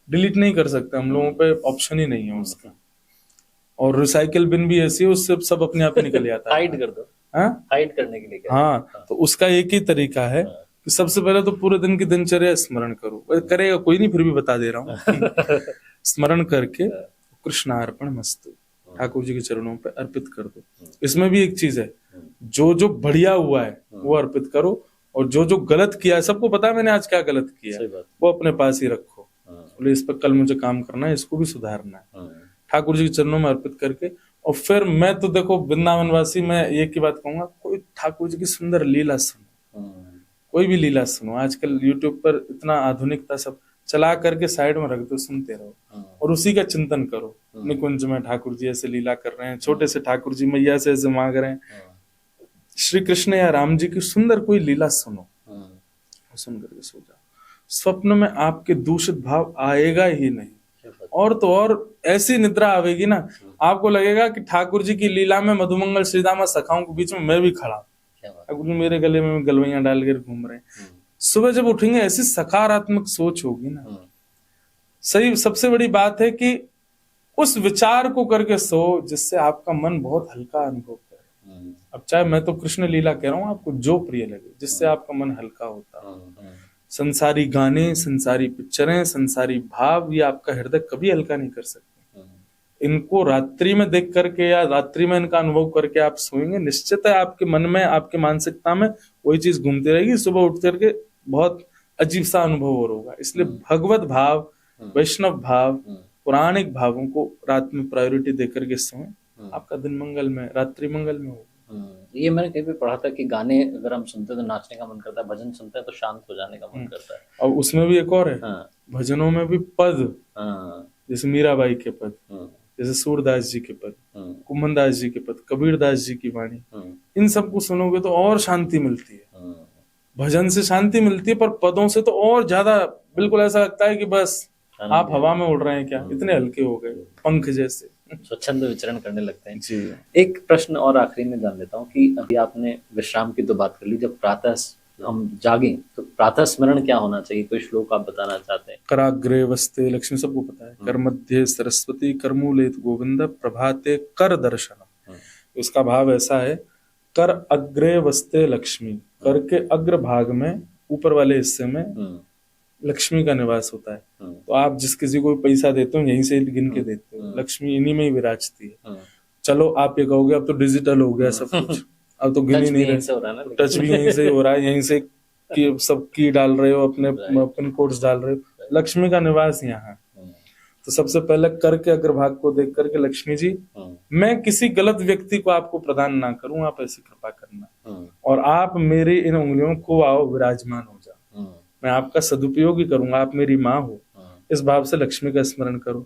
डिलीट नहीं कर सकते हम लोगों पे, ऑप्शन ही नहीं है उसका। और रिसाइकिल बिन भी ऐसी है, उससे सब अपने आप निकल जाता है। हाइड कर दो, हाँ हाइड करने के लिए क्या? हाँ, तो उसका एक ही तरीका है कि सबसे पहले तो पूरे दिन की दिनचर्या स्मरण करो। करेगा कोई नहीं, फिर भी बता दे रहा हूँ। स्मरण करके कृष्णार्पण मस्तु, ठाकुर जी के चरणों पे अर्पित कर दो। इसमें भी एक चीज है, जो जो बढ़िया हुआ है वो अर्पित करो, और जो जो गलत किया है, सबको पता है मैंने आज क्या गलत किया है, वो अपने पास ही रखो। बोले इस पर कल मुझे काम करना है, इसको भी सुधारना है। ठाकुर जी के चरणों में अर्पित करके, और फिर मैं तो देखो वृंदावनवासी, मैं एक ही बात कहूंगा, कोई ठाकुर जी की सुंदर लीला सुनो, कोई भी लीला सुनो। आजकल यूट्यूब पर इतना आधुनिकता, सब चला करके साइड में रख दो, सुनते रहो और उसी का चिंतन करो। निकुंज में ठाकुर जी ऐसे लीला कर रहे हैं, छोटे से ठाकुर जी मैया से ऐसे मांग रहे हैं। श्री कृष्ण या राम जी की सुंदर कोई लीला सुनो, सुन करके सो जाओ। स्वप्न में आपके दूषित भाव आएगा ही नहीं, और तो और ऐसी निद्रा आवेगी ना, आपको लगेगा कि ठाकुर जी की लीला में मधुमंगल श्रीदामा सखाओं के बीच में मैं भी खड़ा, ठाकुर जी मेरे गले में गलवैयां डाल कर घूम रहे हैं। सुबह जब उठेंगे ऐसी सकारात्मक सोच होगी ना। सही, सबसे बड़ी बात है कि उस विचार को करके सो जिससे आपका मन बहुत हल्का अनुभव करे। अब चाहे मैं तो कृष्ण लीला कह रहा हूँ, आपको जो प्रिय लगे, जिससे आपका मन हल्का होता है। संसारी गाने, संसारी पिक्चरें, संसारी भाव, ये आपका हृदय कभी हल्का नहीं कर सकते। इनको रात्रि में देख करके या रात्रि में इनका अनुभव करके आप सोएंगे, निश्चित है आपके मन में, आपके मानसिकता में वही चीज घूमती रहेगी। सुबह उठ करके बहुत अजीब सा अनुभव और होगा। इसलिए भगवत भाव, वैष्णव भाव, पौराणिक भावों को रात में प्रायोरिटी देकर के सोएं, आपका दिन मंगल में, रात्रि मंगल में होगा। ये मैंने कहीं पे पढ़ा था कि गाने अगर हम सुनते हैं तो नाचने का मन करता है, भजन सुनते हैं तो शांत हो जाने का मन करता है। और उसमें भी एक और है, भजनों में भी पद, जैसे मीराबाई के पद, जैसे सूरदास जी के पद, कुमनदास जी के पद, कबीरदास जी की वाणी, इन सबको सुनोगे तो और शांति मिलती है। भजन से शांति मिलती है, पर पदों से तो और ज्यादा, बिल्कुल ऐसा लगता है कि बस आप हवा में उड़ रहे हैं क्या, इतने हल्के हो गए, पंख जैसे स्वच्छंद विचरण करने लगते हैं जी। एक प्रश्न और आखिरी में जान लेता हूँ कि अभी आपने विश्राम की तो बात कर ली, जब प्रातः हम जागें तो प्रातः स्मरण क्या होना चाहिए, कोई श्लोक आप बताना चाहते हैं? कराग्रे वस्ते लक्ष्मी, सबको पता है। कर मध्य सरस्वती, करमूलेत गोविंद, प्रभाते कर दर्शनम। इसका भाव ऐसा है, कर अग्रे वस्ते लक्ष्मी, कर के अग्र भाग में, ऊपर वाले हिस्से में लक्ष्मी का निवास होता है। तो आप जिस किसी को पैसा देते हो यहीं से गिन के देते हो, लक्ष्मी इन्हीं में ही विराजती है। चलो आप ये कहोगे अब तो डिजिटल हो गया सब कुछ, अब तो गिन ही नहीं रहे, टच भी यहीं से हो रहा है, यहीं से सब की डाल रहे हो, अपने पिन कोड्स डाल रहे हो। लक्ष्मी का निवास यहाँ। तो सबसे पहले कर के अग्रभाग को देख करके, लक्ष्मी जी मैं किसी गलत व्यक्ति को आपको प्रदान ना करूं, आप ऐसी कृपा करना, और आप मेरी इन उंगलियों को आओ विराजमान हो जाओ, मैं आपका सदुपयोग ही करूंगा, आप मेरी माँ हो। इस भाव से लक्ष्मी का स्मरण करो।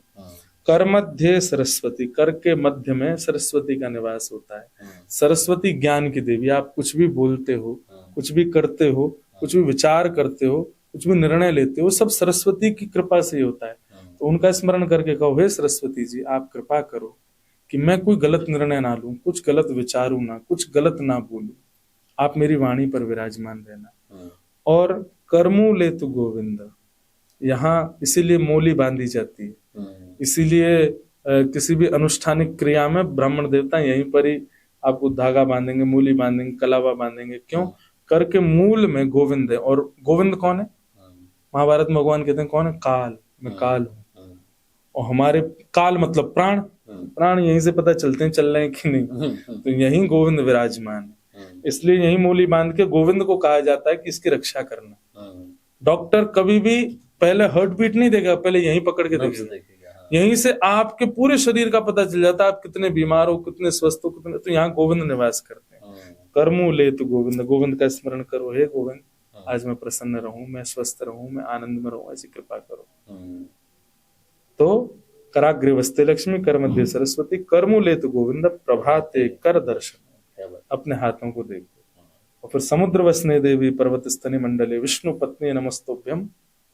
कर मध्य सरस्वती, कर के मध्य में सरस्वती का निवास होता है। सरस्वती ज्ञान की देवी, आप कुछ भी बोलते हो, कुछ भी करते हो, कुछ भी विचार करते हो, कुछ भी निर्णय लेते हो, सब सरस्वती की कृपा से ही होता है। तो उनका स्मरण करके कहो, हे सरस्वती जी आप कृपा करो कि मैं कोई गलत निर्णय ना लूं, कुछ गलत विचारूं ना, कुछ गलत ना बोलूं, आप मेरी वाणी पर विराजमान रहना। और करमूले तु गोविंद, यहाँ इसीलिए मोली बांधी जाती है, इसीलिए किसी भी अनुष्ठानिक क्रिया में ब्राह्मण देवता यहीं पर ही आपको धागा बांधेंगे, मूली बांधेंगे, कलावा बांधेंगे। क्यों? कर के मूल में गोविंद है। और गोविंद कौन है? महाभारत में भगवान कहते हैं कौन है? काल, मैं काल हूँ। और हमारे काल मतलब प्राण, प्राण यहीं से पता चलते हैं चल रहे हैं कि नहीं, तो यहीं गोविंद विराजमान है। इसलिए यहीं मूली बांध के गोविंद को कहा जाता है कि इसकी रक्षा करना। डॉक्टर कभी भी पहले हार्ट बीट नहीं देगा, पहले यहीं पकड़ के देखेगा। यहीं से आपके पूरे शरीर का पता चल जाता है आप कितने बीमार हो, कितने स्वस्थ हो, कितने। तो यहाँ गोविंद निवास करते हैं। कर्मूले तु गोविंद, गोविंद का स्मरण करो, हे गोविंद आज मैं प्रसन्न रहूं, मैं स्वस्थ रहूं, मैं आनंद में रहूं, ऐसी कृपा करो। तो कराग्रे वस्ते लक्ष्मी, कर मध्य सरस्वती, कर्मूले तु गोविंद, प्रभाते कर दर्शन, अपने हाथों को देखो। और फिर समुद्र वसने देवी, पर्वत स्तनि मंडले, विष्णु पत्नी नमस्तोभ्यम,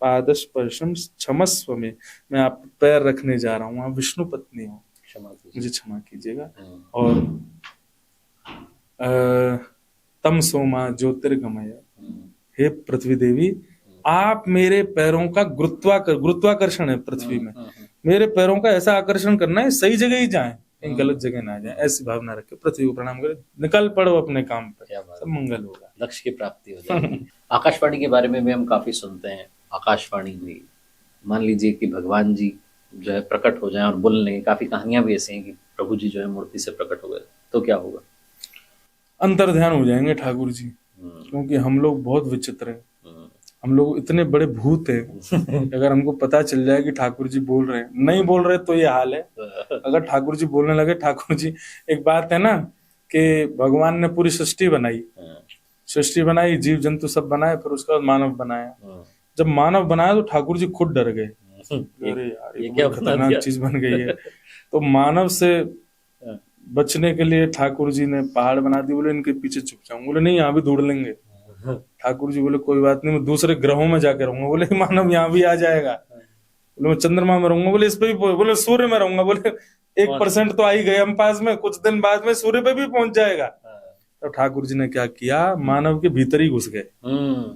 पादस्पर्शम क्षमस्व में, मैं आप पैर रखने जा रहा हूँ, आप विष्णु पत्नी हो, मुझे क्षमा कीजिएगा। और तम सोमा ज्योतिर्गमय, हे पृथ्वी देवी आप मेरे पैरों का गुरुत्वाकर्षण है पृथ्वी में, मेरे पैरों का ऐसा आकर्षण करना है सही जगह ही जाएं, कहीं गलत जगह ना जाए, ऐसी भावना रखे, पृथ्वी को प्रणाम करे, निकल पड़ो अपने काम पे, सब मंगल होगा, लक्ष्य की प्राप्ति हो जाएगी। आकाशवाणी के बारे में भी हम काफी सुनते हैं। आकाशवाणी में मान लीजिए कि भगवान जी जो है प्रकट हो जाएं और बोलने लगे, काफी कहानियां भी ऐसी हैं कि प्रभु जी जो है मूर्ति से प्रकट हो गए, तो क्या होगा? अंतर ध्यान हो जाएंगे ठाकुर जी, क्योंकि हम लोग बहुत विचित्र हैं, हम लोग इतने बड़े भूत हैं। अगर हमको पता चल जाए कि ठाकुर जी बोल रहे हैं, नहीं बोल रहे तो ये हाल है, अगर ठाकुर जी बोलने लगे, ठाकुर जी, एक बात है ना कि भगवान ने पूरी सृष्टि बनाई, जीव जंतु सब बनाए, फिर उसके बाद मानव बनाया। जब मानव बनाया तो ठाकुर जी खुद डर गए, अरे यार ये क्या खतरनाक चीज बन गई है। तो मानव से बचने के लिए ठाकुर जी ने पहाड़ बना दी, बोले इनके पीछे छुप जाऊं, बोले नहीं यहाँ भी ढूंढ लेंगे। ठाकुर जी बोले कोई बात नहीं, मैं दूसरे ग्रहों में जाकर रहूंगा, बोले मानव यहाँ भी आ जाएगा, बोले मैं चंद्रमा में रहूंगा, बोले इस पे भी, बोले सूर्य में रहूंगा, बोले 1% तो आ ही गए हम पास में, कुछ दिन बाद में सूर्य पे भी पहुंच जाएगा। तो ठाकुर जी ने क्या किया, मानव के भीतर ही घुस गए,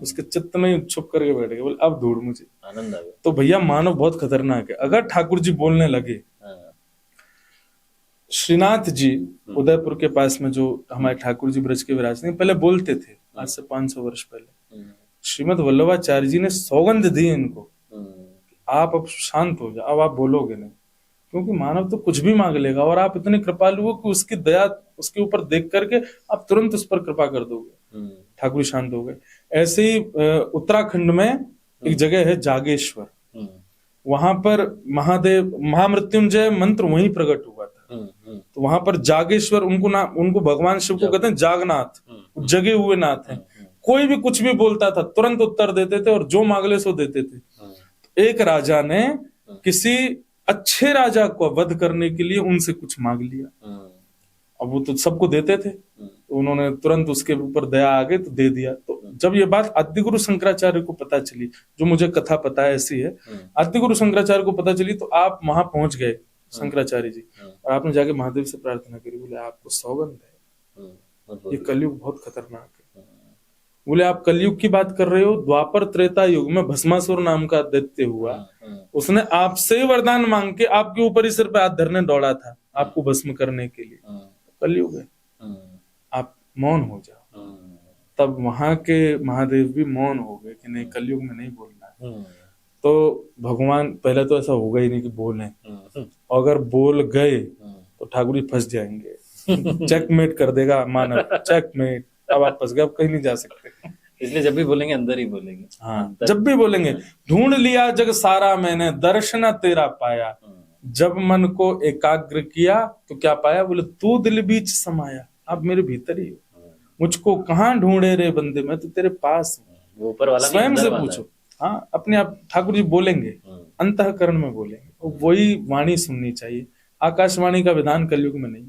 उसके चित्त में ही छुप करके बैठ गए, बोले अब ढूंढ मुझे, आनंद आ गया। तो भैया मानव बहुत खतरनाक है। अगर ठाकुर जी बोलने लगे, श्रीनाथ जी उदयपुर के पास में जो हमारे ठाकुर जी ब्रज के विराज थे, पहले बोलते थे, आज से 500 वर्ष पहले श्रीमद वल्लभाचार्य जी ने सौगंध दी इनको, आप अब शांत हो जाओ, अब आप बोलोगे नहीं, क्योंकि मानव तो कुछ भी मांग लेगा और आप इतने कृपालु हो कि उसकी दया उसके ऊपर देख करके आप तुरंत उस पर कृपा कर दोगे। ठाकुर शांत हो गए। ऐसे ही उत्तराखंड में एक जगह है जागेश्वर, वहां पर महादेव महामृत्युंजय मंत्र वहीं प्रकट हुआ था। तो वहां पर जागेश्वर, उनको भगवान शिव को कहते हैं जागनाथ, जगे हुए नाथ हैं। कोई भी कुछ भी बोलता था तुरंत उत्तर देते थे और जो मांगले सो देते थे। एक राजा ने किसी अच्छे राजा को वध करने के लिए उनसे कुछ मांग लिया, अब वो तो सबको देते थे, तो उन्होंने तुरंत उसके ऊपर दया आ गई तो दे दिया। तो जब ये बात आद्य गुरु शंकराचार्य को पता चली, जो मुझे कथा पता है ऐसी है, आद्य गुरु शंकराचार्य को पता चली तो आप वहां पहुंच गए शंकराचार्य जी, और आपने जाके महादेव से प्रार्थना करी, बोले आपको सौगंध है ये कलयुग बहुत खतरनाक है, बोले आप कलयुग की बात कर रहे हो, द्वापर त्रेता युग में भस्मासुर नाम का दैत्य हुआ, उसने आपसे वरदान मांग के आपके ऊपर ही सिर पे हाथ धरने दौड़ा था आपको भस्म करने के लिए, कलयुग है, आप मौन हो जाओ। तब वहां के महादेव भी मौन हो गए कि नहीं, कलयुग में नहीं बोलना है। तो भगवान पहले तो ऐसा होगा ही नहीं कि बोले, अगर बोल गए तो ठाकुर जी फंस जाएंगे, चेकमेट कर देगा मानव, चेकमेट, अब आप फंस गए, अब कहीं नहीं जा सकते। इसलिए जब भी बोलेंगे अंदर ही बोलेंगे। हाँ, जब भी बोलेंगे, ढूंढ लिया जग सारा मैंने, दर्शन तेरा पाया, जब मन को एकाग्र किया तो क्या पाया, बोले तू दिल बीच समाया, आप मेरे भीतर ही हो, मुझको कहाँ ढूंढे रे बंदे, मैं तो तेरे पास हूँ। ऊपर वाला स्वयं से पूछो। हाँ, अपने आप ठाकुर जी बोलेंगे, अंतःकरण में बोलेंगे, वही वाणी सुननी चाहिए। आकाशवाणी का विधान कलयुग में नहीं।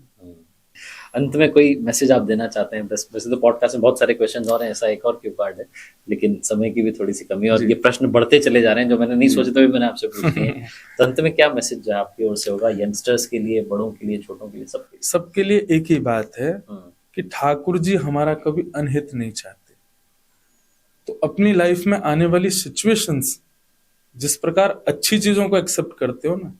अंत में कोई मैसेज आप देना चाहते हैं? बस वैसे तो पॉडकास्ट में बहुत सारे क्वेश्चन और हैं, ऐसा एक और क्यू कार्ड है, लेकिन समय की भी थोड़ी सी कमी है और ये प्रश्न बढ़ते चले जा रहे हैं जो मैंने नहीं सोचे तभी मैंने आपसे पूछ लिए। तो अंत में क्या मैसेज जो आपकी ओर से होगा, यंगस्टर्स के लिए, बड़ों के लिए, छोटों के लिए, सबके लिए एक ही बात है कि ठाकुर जी हमारा कभी अनहित नहीं चाहते। तो अपनी लाइफ में आने वाली सिचुएशंस, जिस प्रकार अच्छी चीजों को एक्सेप्ट करते हो ना,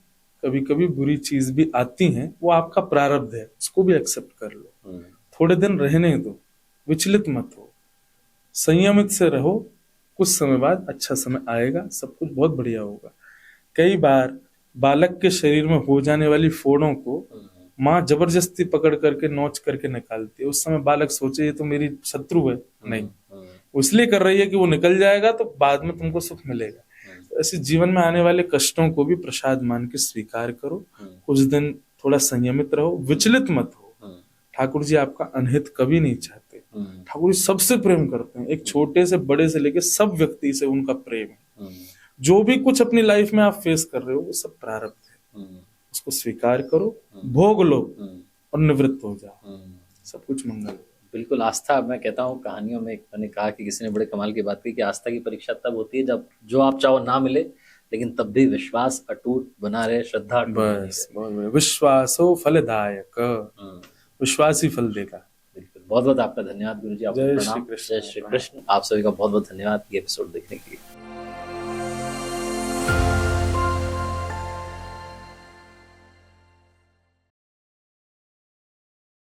कभी कभी बुरी चीज भी आती हैं, वो आपका प्रारब्ध है, उसको भी एक्सेप्ट कर लो। थोड़े दिन रहने दो, विचलित मत हो, संयमित से रहो, कुछ समय बाद अच्छा समय आएगा, सब कुछ बहुत बढ़िया होगा। कई बार बालक के शरीर में हो जाने वाली फोड़ों को माँ जबरदस्ती पकड़ करके नोच करके निकालती है। उस समय बालक सोचे ये तो मेरी शत्रु है, नहीं, इसलिए कर रही है कि वो निकल जाएगा तो बाद में तुमको सुख मिलेगा। ऐसे जीवन में आने वाले कष्टों को भी प्रसाद मान के स्वीकार करो, कुछ दिन थोड़ा संयमित रहो, विचलित मत हो। ठाकुर जी आपका अनहित कभी नहीं चाहते, ठाकुर जी सबसे प्रेम करते हैं, एक छोटे से बड़े से लेके सब व्यक्ति से उनका प्रेम है। जो भी कुछ अपनी लाइफ में आप फेस कर रहे हो वो सब प्रारब्ध है, उसको स्वीकार करो, भोग लो और निवृत्त हो जाओ, सब कुछ मंगल हो। बिल्कुल, आस्था, मैं कहता हूँ कहानियों में मैंने कहा कि किसी ने बड़े कमाल की बात की कि आस्था की परीक्षा तब होती है जब जो आप चाहो ना मिले, लेकिन तब भी विश्वास अटूट बना रहे, श्रद्धा अटूट बस, विश्वासो फलदायक, विश्वास ही फल देगा। बिल्कुल, बहुत बहुत आपका धन्यवाद गुरु जी, आपको प्रणाम। जय श्री कृष्ण। आप सभी का बहुत बहुत धन्यवाद ये एपिसोड देखने के लिए।